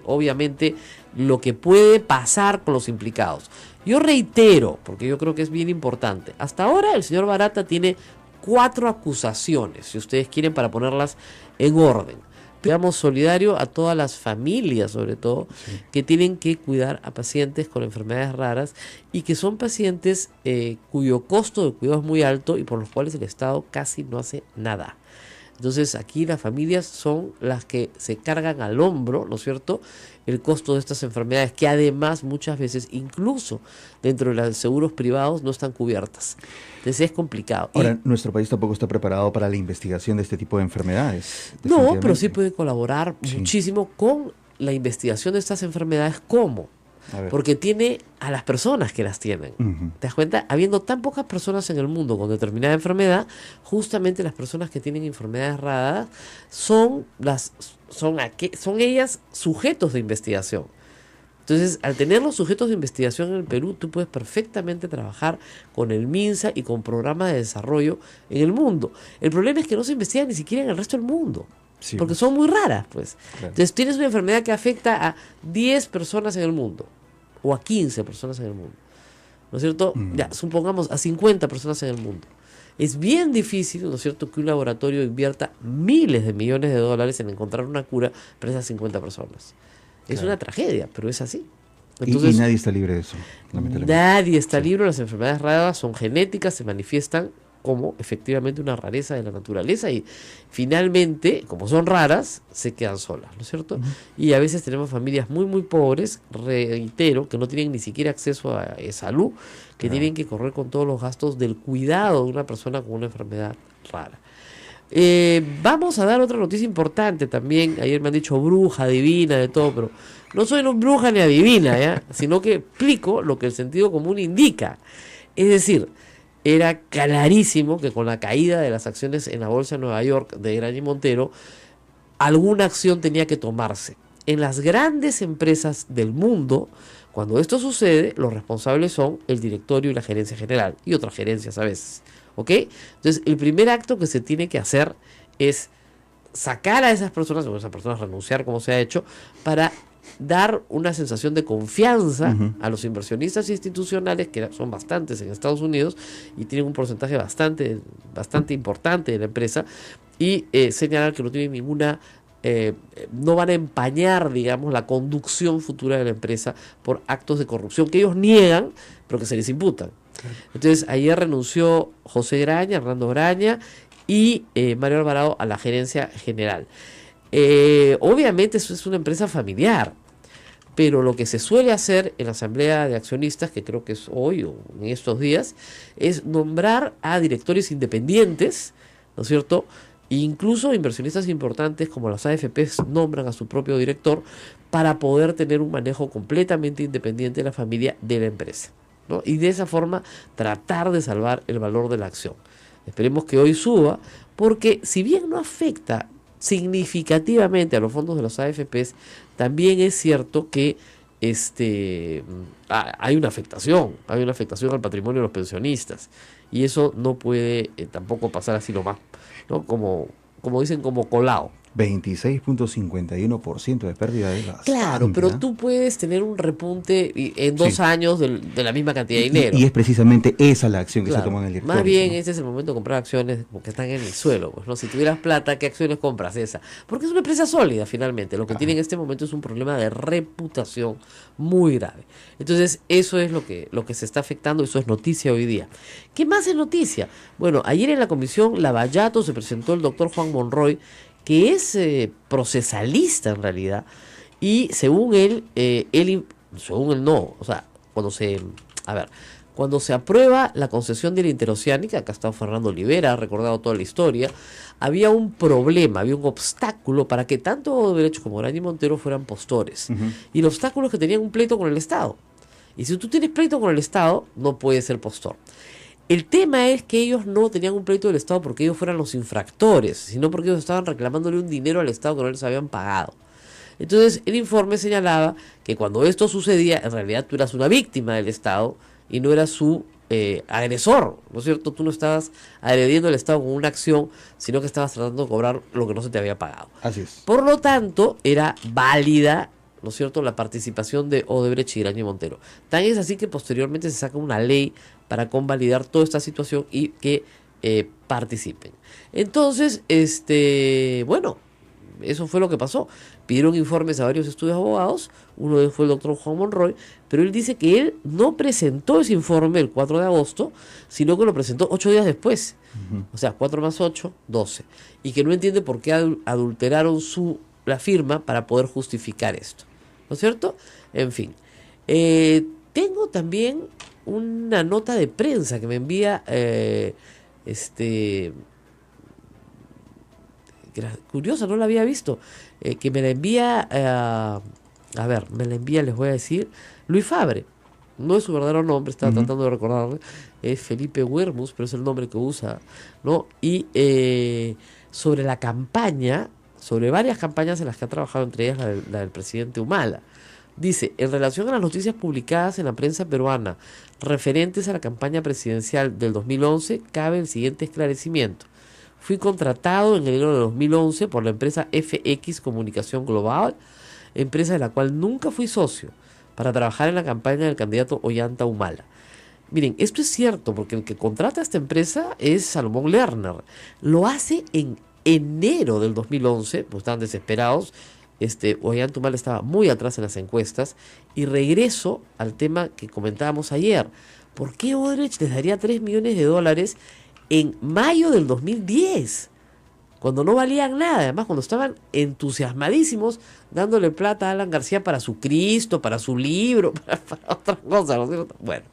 obviamente, lo que puede pasar con los implicados. Yo reitero, porque yo creo que es bien importante, hasta ahora el señor Barata tiene 4 acusaciones, si ustedes quieren, para ponerlas en orden. Seamos solidarios a todas las familias, sobre todo, que tienen que cuidar a pacientes con enfermedades raras y que son pacientes cuyo costo de cuidado es muy alto y por los cuales el Estado casi no hace nada. Entonces aquí las familias son las que se cargan al hombro, ¿no es cierto?, el costo de estas enfermedades, que además muchas veces, incluso dentro de los seguros privados, no están cubiertas. Entonces es complicado. Ahora, nuestro país tampoco está preparado para la investigación de este tipo de enfermedades. No, pero sí puede colaborar muchísimo con la investigación de estas enfermedades. ¿Cómo? Porque tiene a las personas que las tienen. ¿Te das cuenta? Habiendo tan pocas personas en el mundo con determinada enfermedad, justamente las personas que tienen enfermedades raras son ellas sujetos de investigación. Entonces, al tener los sujetos de investigación en el Perú, tú puedes perfectamente trabajar con el MINSA y con programas de desarrollo en el mundo. El problema es que no se investiga ni siquiera en el resto del mundo. Sí, porque son muy raras, pues. Claro. Entonces tienes una enfermedad que afecta a 10 personas en el mundo, o a 15 personas en el mundo, ¿no es cierto? Ya, supongamos a 50 personas en el mundo. Es bien difícil, ¿no es cierto?, que un laboratorio invierta miles de millones de dólares en encontrar una cura para esas 50 personas. Es una tragedia, pero es así. Entonces, y nadie está libre de eso, lamentablemente. Nadie está libre. Las enfermedades raras son genéticas, se manifiestan como efectivamente una rareza de la naturaleza y finalmente, como son raras, se quedan solas, ¿no es cierto? Y a veces tenemos familias muy muy pobres, reitero, que no tienen ni siquiera acceso a salud, que tienen que correr con todos los gastos del cuidado de una persona con una enfermedad rara. Vamos a dar otra noticia importante también. Ayer me han dicho bruja, adivina, de todo, pero no soy bruja ni adivina, ¿ya? Sino que explico lo que el sentido común indica. Es decir, era clarísimo que con la caída de las acciones en la bolsa de Nueva York de Graña y Montero, alguna acción tenía que tomarse. En las grandes empresas del mundo, cuando esto sucede, los responsables son el directorio y la gerencia general, y otras gerencias a veces, ¿ok? Entonces, el primer acto que se tiene que hacer es sacar a esas personas, o esas personas renunciar como se ha hecho, para dar una sensación de confianza a los inversionistas institucionales, que son bastantes en Estados Unidos y tienen un porcentaje bastante importante de la empresa, y señalar que no tienen ninguna, no van a empañar, digamos, la conducción futura de la empresa por actos de corrupción que ellos niegan, pero que se les imputan. Entonces, ayer renunció José Graña, Hernando Graña y Mario Alvarado a la gerencia general. Obviamente eso es una empresa familiar, pero lo que se suele hacer en la asamblea de accionistas, que creo que es hoy o en estos días, es nombrar a directores independientes, ¿no es cierto? E incluso inversionistas importantes como las AFPs nombran a su propio director para poder tener un manejo completamente independiente de la familia de la empresa, ¿no? Y de esa forma tratar de salvar el valor de la acción. Esperemos que hoy suba, porque si bien no afecta significativamente a los fondos de los AFPs, también es cierto que hay una afectación al patrimonio de los pensionistas, y eso no puede tampoco pasar así nomás, ¿no? Como dicen, como colado. 26.51% de pérdida de gas. Claro, pero tú puedes tener un repunte en 2 años de la misma cantidad de dinero. Y es precisamente esa la acción que Claro, se toma en el directorio. más bien, ¿no? este es el momento de comprar acciones que están en el suelo, pues, ¿no? Si tuvieras plata, ¿qué acciones compras? Esa. Porque es una empresa sólida, finalmente. Lo que tiene en este momento es un problema de reputación muy grave. Entonces, eso es lo que se está afectando, eso es noticia hoy día. ¿Qué más es noticia? Bueno, ayer en la comisión Lavallato se presentó el doctor Juan Monroy, que es procesalista en realidad, y según él no, o sea, cuando se aprueba la concesión de la interoceánica, acá está Fernando Olivera, ha recordado toda la historia, había un problema, había un obstáculo para que tanto Odebrecht como Graña y Montero fueran postores, y el obstáculo es que tenían un pleito con el Estado, y si tú tienes pleito con el Estado, no puedes ser postor. El tema es que ellos no tenían un pleito del Estado porque ellos fueran los infractores, sino porque ellos estaban reclamándole un dinero al Estado que no les habían pagado. Entonces, el informe señalaba que cuando esto sucedía, en realidad tú eras una víctima del Estado y no eras su agresor, ¿no es cierto? Tú no estabas agrediendo al Estado con una acción, sino que estabas tratando de cobrar lo que no se te había pagado. Así es. Por lo tanto, era válida, ¿no es cierto?, la participación de Odebrecht y Graña y Montero. Tan es así que posteriormente se saca una ley para convalidar toda esta situación y que participen. Entonces, bueno, eso fue lo que pasó. Pidieron informes a varios estudios de abogados, uno de ellos fue el doctor Juan Monroy, pero él dice que él no presentó ese informe el 4 de agosto, sino que lo presentó 8 días después. O sea, 4 más 8, 12. Y que no entiende por qué adulteraron la firma para poder justificar esto. ¿No es cierto? En fin. Tengo también una nota de prensa que me envía curiosa, no la había visto, que me la envía me la envía, les voy a decir, Luis Fabre. No es su verdadero nombre, estaba tratando de recordarle, es Felipe Huermus, pero es el nombre que usa, ¿no? Y sobre la campaña, sobre varias campañas en las que ha trabajado, entre ellas la del presidente Humala. Dice, en relación a las noticias publicadas en la prensa peruana referentes a la campaña presidencial del 2011, cabe el siguiente esclarecimiento. Fui contratado en enero de 2011 por la empresa FX Comunicación Global, empresa de la cual nunca fui socio, para trabajar en la campaña del candidato Ollanta Humala. Miren, esto es cierto, porque el que contrata a esta empresa es Salomón Lerner. Lo hace en enero del 2011, pues estaban desesperados. Ollanta Humala estaba muy atrás en las encuestas. Y regreso al tema que comentábamos ayer. ¿Por qué Odebrecht les daría $3 millones en mayo del 2010? Cuando no valían nada, además cuando estaban entusiasmadísimos dándole plata a Alan García para su Cristo, para su libro, para otras cosas, ¿no es cierto? Bueno,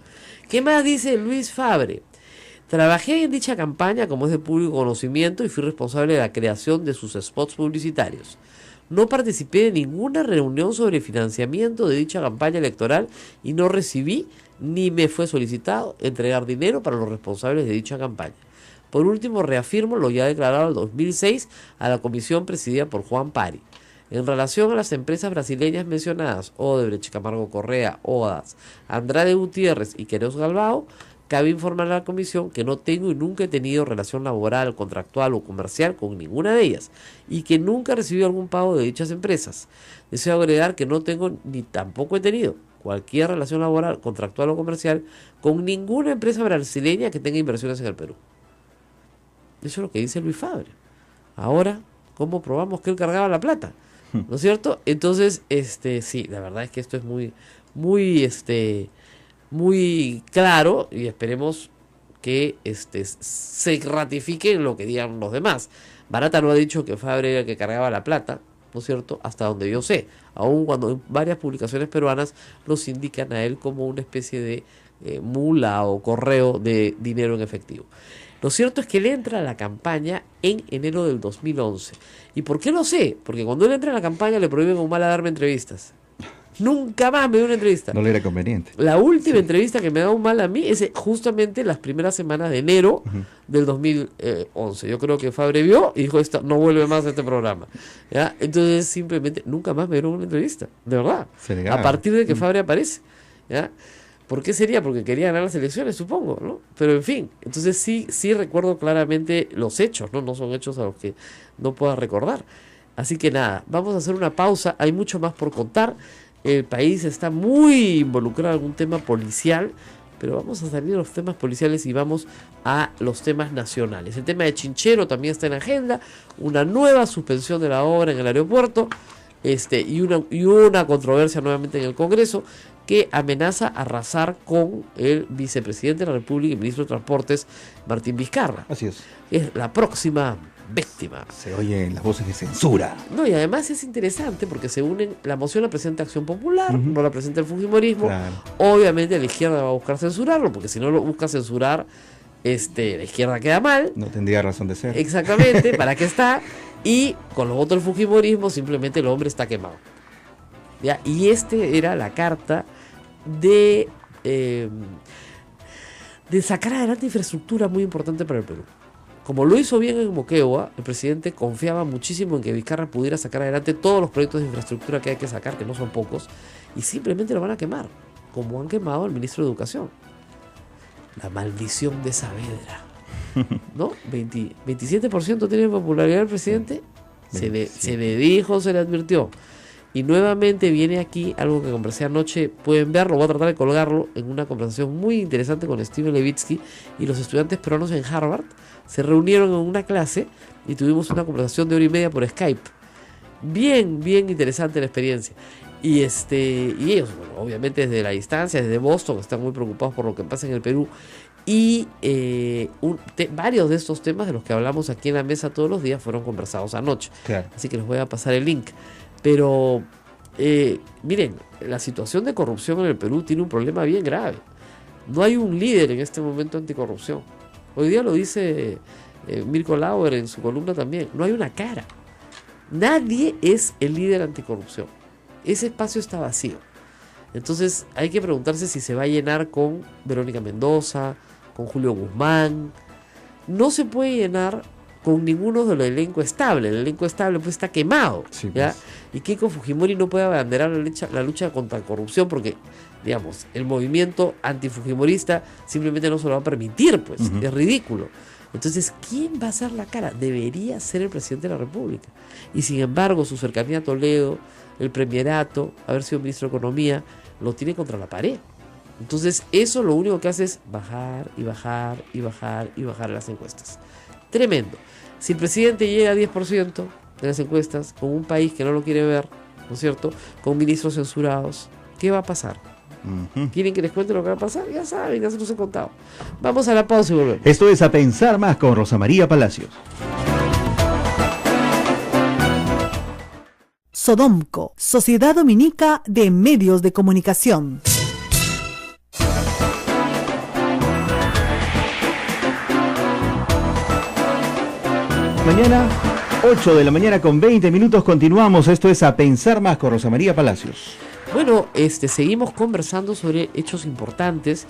¿qué más dice Luis Fabre? Trabajé en dicha campaña como es de público conocimiento y fui responsable de la creación de sus spots publicitarios. No participé de ninguna reunión sobre financiamiento de dicha campaña electoral y no recibí ni me fue solicitado entregar dinero para los responsables de dicha campaña. Por último, reafirmo lo ya declarado en 2006 a la comisión presidida por Juan Pari. En relación a las empresas brasileñas mencionadas, Odebrecht, Camargo Correa, OAS, Andrade Gutiérrez y Queiroz Galbao, cabe informar a la comisión que no tengo y nunca he tenido relación laboral, contractual o comercial con ninguna de ellas y que nunca he recibido algún pago de dichas empresas. Deseo agregar que no tengo ni tampoco he tenido cualquier relación laboral, contractual o comercial con ninguna empresa brasileña que tenga inversiones en el Perú. Eso es lo que dice Luis Fabre. Ahora, ¿cómo probamos que él cargaba la plata? ¿No es cierto? Entonces, sí, la verdad es que esto es muy claro y esperemos que se ratifique en lo que digan los demás. Barata no ha dicho que Fabre era el que cargaba la plata, ¿no es cierto? Hasta donde yo sé, aun cuando en varias publicaciones peruanas los indican a él como una especie de mula o correo de dinero en efectivo. Lo cierto es que él entra a la campaña en enero del 2011. ¿Y por qué lo sé? Porque cuando él entra a la campaña le prohíben a Humala darme entrevistas. Nunca más me dio una entrevista. No le era conveniente. La última entrevista que me da Humala a mí es justamente las primeras semanas de enero del 2011. Yo creo que Fabre vio y dijo, no vuelve más a este programa. ¿Ya? Entonces simplemente nunca más me dieron una entrevista. De verdad. A partir de que Fabre aparece. ¿Ya? ¿Por qué sería? Porque quería ganar las elecciones, supongo, ¿no? Pero en fin, entonces sí recuerdo claramente los hechos, ¿no? No son hechos a los que no pueda recordar. Así que nada, vamos a hacer una pausa. Hay mucho más por contar. El país está muy involucrado en un tema policial, pero vamos a salir de los temas policiales y vamos a los temas nacionales. El tema de Chinchero también está en agenda, una nueva suspensión de la obra en el aeropuerto, y una controversia nuevamente en el Congreso que amenaza arrasar con el vicepresidente de la República y ministro de Transportes, Martín Vizcarra. Así es. Es la próxima víctima. Se oyen las voces de censura. No, y además es interesante porque se unen, la moción la presenta Acción Popular, no la presenta el Fujimorismo. Claro. Obviamente la izquierda va a buscar censurarlo, porque si no lo busca censurar, la izquierda queda mal. No tendría razón de ser. Exactamente, ¿para qué está? Y con los votos del Fujimorismo simplemente el hombre está quemado. ¿Ya? Y era la carta de sacar adelante infraestructura muy importante para el Perú. Como lo hizo bien en Moquegua, el presidente confiaba muchísimo en que Vizcarra pudiera sacar adelante todos los proyectos de infraestructura que hay que sacar, que no son pocos, y simplemente lo van a quemar, como han quemado al ministro de Educación. La maldición de Saavedra. ¿No? 27% tiene popularidad el presidente. Se le dijo, se le advirtió. Y nuevamente viene aquí algo que conversé anoche, pueden verlo, voy a tratar de colgarlo, en una conversación muy interesante con Steven Levitsky y los estudiantes peruanos en Harvard. Se reunieron en una clase y tuvimos una conversación de 1 hora y media por Skype. Bien interesante la experiencia. Y ellos, bueno, obviamente desde la distancia, desde Boston, están muy preocupados por lo que pasa en el Perú. Y varios de estos temas de los que hablamos aquí en la mesa todos los días fueron conversados anoche. Claro. Así que les voy a pasar el link. Pero, miren, la situación de corrupción en el Perú tiene un problema bien grave. No hay un líder en este momento anticorrupción. Hoy día lo dice Mirko Lauer en su columna también. No hay una cara. Nadie es el líder anticorrupción. Ese espacio está vacío. Entonces hay que preguntarse si se va a llenar con Verónica Mendoza, con Julio Guzmán. No se puede llenar con ninguno del elenco estable. El elenco estable pues está quemado. Sí, ¿ya? Pues. Y Keiko Fujimori no puede abanderar la lucha contra la corrupción porque, digamos, el movimiento antifujimorista simplemente no se lo va a permitir, pues. Es ridículo. Entonces, ¿quién va a hacer la cara? Debería ser el presidente de la República. Y sin embargo, su cercanía a Toledo, el premierato, haber sido ministro de Economía, lo tiene contra la pared. Entonces, eso lo único que hace es bajar y bajar y bajar y bajar las encuestas. Tremendo. Si el presidente llega a 10% de las encuestas, con un país que no lo quiere ver, ¿no es cierto?, con ministros censurados, ¿qué va a pasar? ¿Quieren que les cuente lo que va a pasar? Ya saben, ya se los he contado. Vamos a la pausa y volvemos. Esto es A Pensar Más con Rosa María Palacios. Sodomco, Sociedad Dominica de Medios de Comunicación. Mañana, 8 de la mañana con 20 minutos, continuamos. Esto es A Pensar Más con Rosa María Palacios. Bueno, seguimos conversando sobre hechos importantes.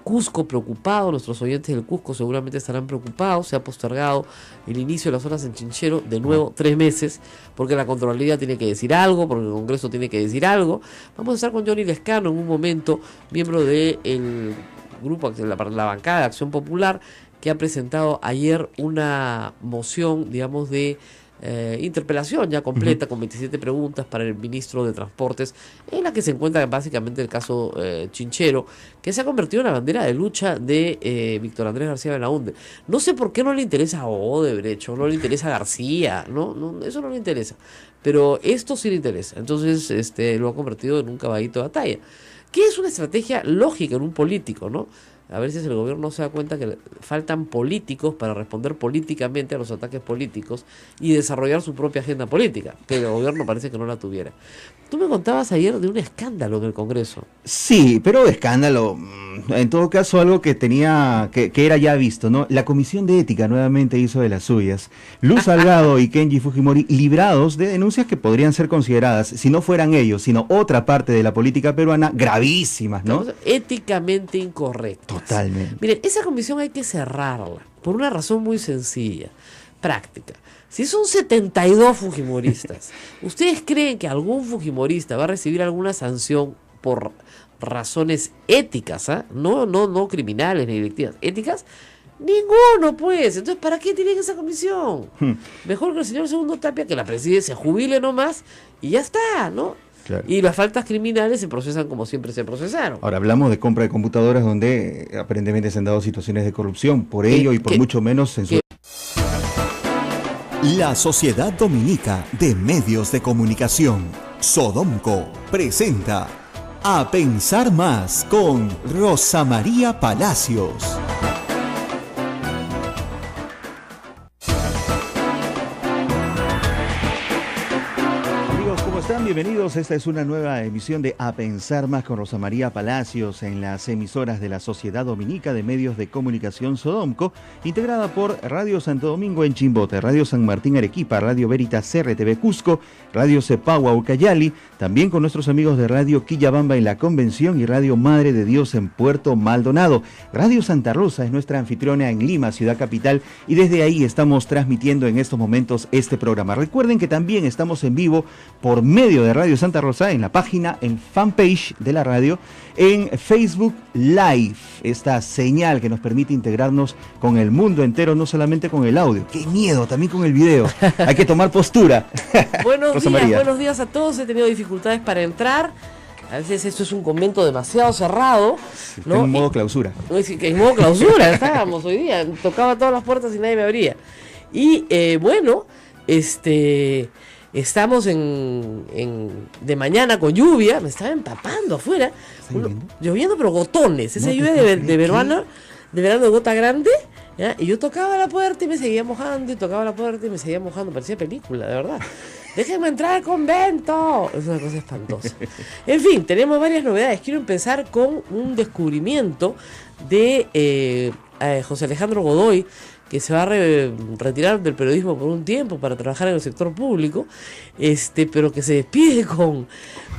Cusco preocupado, nuestros oyentes del Cusco seguramente estarán preocupados. Se ha postergado el inicio de las horas en Chinchero de nuevo 3 meses, porque la Contraloría tiene que decir algo, porque el Congreso tiene que decir algo. Vamos a estar con Johnny Lescano en un momento, miembro del grupo, la bancada de Acción Popular, que ha presentado ayer una moción, digamos, de interpelación ya completa con 27 preguntas para el ministro de Transportes, en la que se encuentra básicamente el caso Chinchero, que se ha convertido en la bandera de lucha de Víctor Andrés García Belaúnde. No sé por qué no le interesa a Odebrecht, no le interesa a García, no, eso no le interesa, pero esto sí le interesa. Entonces lo ha convertido en un caballito de batalla, que es una estrategia lógica en un político, ¿no? a veces el gobierno se da cuenta que faltan políticos para responder políticamente a los ataques políticos y desarrollar su propia agenda política, pero el gobierno parece que no la tuviera. Tú me contabas ayer de un escándalo en el Congreso. Sí, pero escándalo, en todo caso algo que que era ya visto, ¿no? La Comisión de Ética nuevamente hizo de las suyas. Luz Salgado y Kenji Fujimori librados de denuncias que podrían ser consideradas, si no fueran ellos, sino otra parte de la política peruana, gravísimas, ¿no? Éticamente incorrectas. Totalmente. Miren, esa comisión hay que cerrarla por una razón muy sencilla, práctica. Si son 72 fujimoristas, ¿ustedes creen que algún fujimorista va a recibir alguna sanción por razones éticas, no criminales ni delictivas, éticas? Ninguno, pues. Entonces, ¿para qué tienen esa comisión? Mejor que el señor Segundo Tapia, que la preside, se jubile nomás y ya está, ¿no? Claro. Y las faltas criminales se procesan como siempre se procesaron. Ahora hablamos de compra de computadoras donde aparentemente se han dado situaciones de corrupción, por ello y por mucho menos censura. La Sociedad Dominica de Medios de Comunicación, Sodomco, presenta A Pensar Más con Rosa María Palacios. Bienvenidos, esta es una nueva emisión de A Pensar Más con Rosa María Palacios en las emisoras de la Sociedad Dominica de Medios de Comunicación Sodomco, integrada por Radio Santo Domingo en Chimbote, Radio San Martín Arequipa, Radio Veritas CRTV Cusco, Radio Cepagua Ucayali, también con nuestros amigos de Radio Quillabamba en La Convención y Radio Madre de Dios en Puerto Maldonado. Radio Santa Rosa es nuestra anfitriona en Lima, ciudad capital, y desde ahí estamos transmitiendo en estos momentos este programa. Recuerden que también estamos en vivo por medio de Radio Santa Rosa en la página, en fanpage de la radio, en Facebook Live, esta señal que nos permite integrarnos con el mundo entero, no solamente con el audio. ¡Qué miedo! También con el video. Hay que tomar postura. Buenos días a todos. He tenido dificultades para entrar. A veces esto es un convento demasiado cerrado, ¿no? En modo clausura. En modo clausura estábamos hoy día. Tocaba todas las puertas y nadie me abría. Y estamos de mañana con lluvia, me estaba empapando afuera, lloviendo pero gotones, esa lluvia de verano de gota grande, ¿ya? Y yo tocaba la puerta y me seguía mojando, y tocaba la puerta y me seguía mojando, parecía película, de verdad. ¡Déjenme entrar al convento! Es una cosa espantosa. En fin, tenemos varias novedades. Quiero empezar con un descubrimiento de José Alejandro Godoy, que se va a retirar del periodismo por un tiempo para trabajar en el sector público, pero que se despide con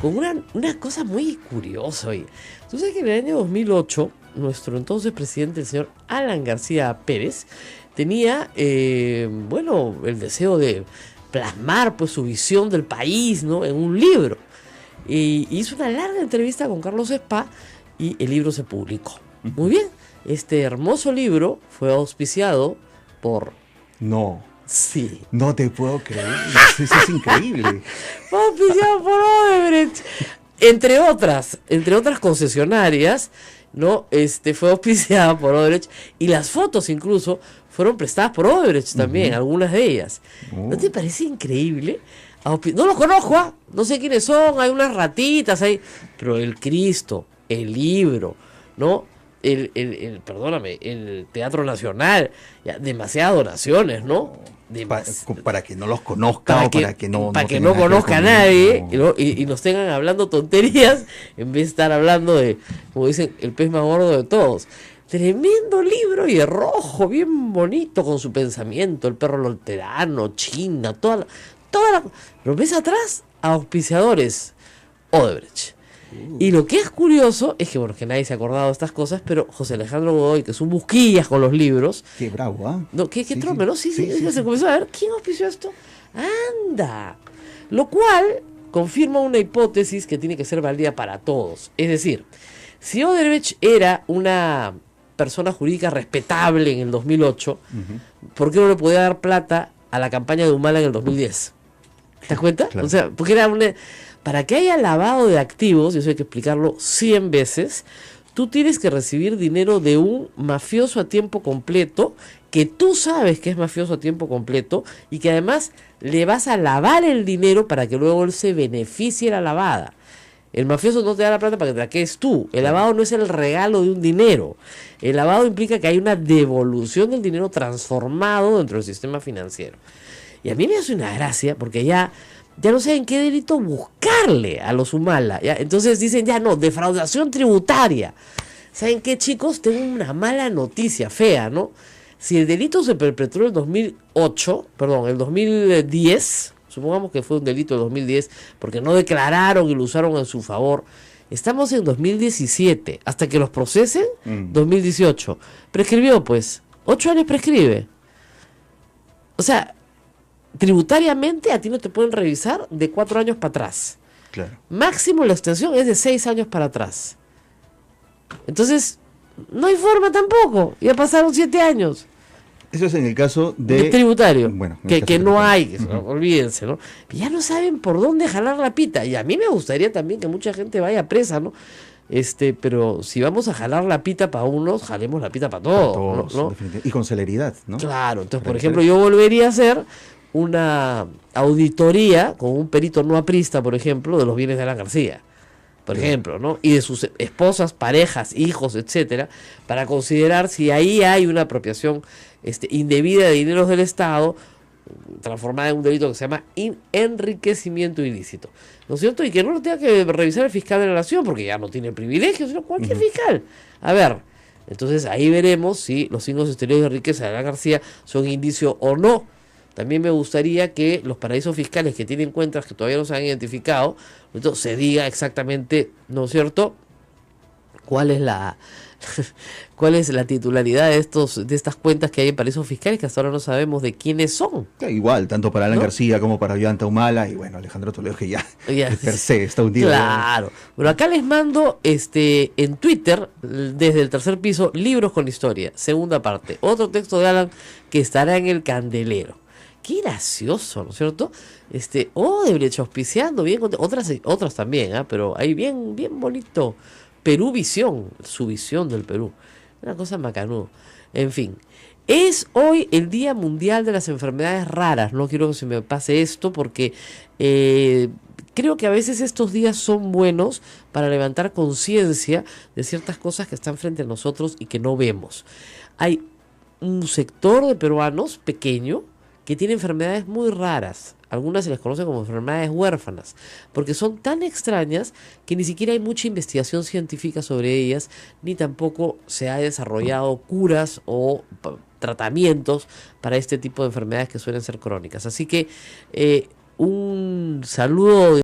una cosa muy curiosa hoy. Tú sabes que en el año 2008, nuestro entonces presidente, el señor Alan García Pérez, tenía, el deseo de plasmar pues su visión del país, ¿no?, en un libro. Y hizo una larga entrevista con Carlos Spa y el libro se publicó. Muy bien. Este hermoso libro fue auspiciado por... No. Sí. No te puedo creer. Eso es increíble. Fue auspiciado por Odebrecht. Entre otras concesionarias, ¿no? Fue auspiciada por Odebrecht. Y las fotos incluso fueron prestadas por Odebrecht también, algunas de ellas. ¿No te parece increíble? No los conozco, no sé quiénes son, hay unas ratitas ahí. Pero el Cristo, el libro, ¿no? Perdóname, el Teatro Nacional, ya, demasiadas donaciones, ¿no? Para que no los conozca para que no conozca a nadie, ¿no? Y nos tengan hablando tonterías en vez de estar hablando de, como dicen, el pez más gordo de todos. Tremendo libro y de rojo, bien bonito con su pensamiento, el perro lolterano, China, toda la... Lo ves atrás, auspiciadores, Odebrecht. Y lo que es curioso es que, que nadie se ha acordado de estas cosas, pero José Alejandro Godoy, que es un busquillas con los libros. Qué bravo, ¿ah? No, qué trompe, ¿no? Sí, se comenzó a ver, ¿quién auspició esto? ¡Anda! Lo cual confirma una hipótesis que tiene que ser válida para todos. Es decir, si Odebrecht era una persona jurídica respetable en el 2008, ¿por qué no le podía dar plata a la campaña de Humala en el 2010? ¿Te das cuenta? Claro. O sea, porque era para que haya lavado de activos, y eso hay que explicarlo 100 veces, tú tienes que recibir dinero de un mafioso a tiempo completo, que tú sabes que es mafioso a tiempo completo, y que además le vas a lavar el dinero para que luego él se beneficie de la lavada. El mafioso no te da la plata para que te la quedes tú. El lavado no es el regalo de un dinero. El lavado implica que hay una devolución del dinero transformado dentro del sistema financiero. Y a mí me hace una gracia porque ya no saben qué delito buscarle a los Humala. ¿Ya? Entonces dicen, ya no, defraudación tributaria. ¿Saben qué, chicos? Tengo una mala noticia fea, ¿no? Si el delito se perpetró en el 2010, supongamos que fue un delito de 2010, porque no declararon y lo usaron en su favor, estamos en 2017, hasta que los procesen, 2018. Prescribió, pues, 8 años prescribe. O sea, tributariamente a ti no te pueden revisar de 4 años para atrás. Claro. Máximo la extensión es de 6 años para atrás. Entonces, no hay forma tampoco. Ya pasaron 7 años. Eso es en el caso de tributario. Bueno, que no hay, olvídense, ¿no? Ya no saben por dónde jalar la pita. Y a mí me gustaría también que mucha gente vaya presa, ¿no? Pero si vamos a jalar la pita para unos, jalemos la pita para todos, ¿no? Y con celeridad, ¿no? Claro, entonces, por ejemplo, yo volvería a hacer una auditoría con un perito no aprista, por ejemplo, de los bienes de Alan García, por ejemplo, ¿no? Y de sus esposas, parejas, hijos, etcétera, para considerar si ahí hay una apropiación indebida de dineros del Estado, transformada en un delito que se llama enriquecimiento ilícito, ¿no es cierto? Y que no lo tenga que revisar el fiscal de la nación, porque ya no tiene privilegios, sino cualquier fiscal. A ver, entonces ahí veremos si los signos exteriores de riqueza de Alan García son indicio o no. También me gustaría que los paraísos fiscales que tienen cuentas que todavía no se han identificado, entonces se diga exactamente, ¿no es cierto?, cuál es la titularidad de estas cuentas que hay en paraísos fiscales, que hasta ahora no sabemos de quiénes son. Igual, tanto para Alan ¿no? García como para Ollanta Humala, y bueno, Alejandro Toledo, que ya per se está hundido. Claro. Bueno, acá les mando en Twitter, desde el tercer piso, libros con historia, segunda parte. Otro texto de Alan que estará en el candelero. Qué gracioso, ¿no es cierto? Odebrecht auspiciando, bien, otras también, pero ahí bien bonito. Perú Visión, su visión del Perú. Una cosa macanudo. En fin, es hoy el Día Mundial de las Enfermedades Raras. No quiero que se me pase esto porque creo que a veces estos días son buenos para levantar conciencia de ciertas cosas que están frente a nosotros y que no vemos. Hay un sector de peruanos pequeño que tiene enfermedades muy raras. Algunas se les conoce como enfermedades huérfanas, porque son tan extrañas que ni siquiera hay mucha investigación científica sobre ellas, ni tampoco se ha desarrollado curas o tratamientos para este tipo de enfermedades que suelen ser crónicas. Así que un saludo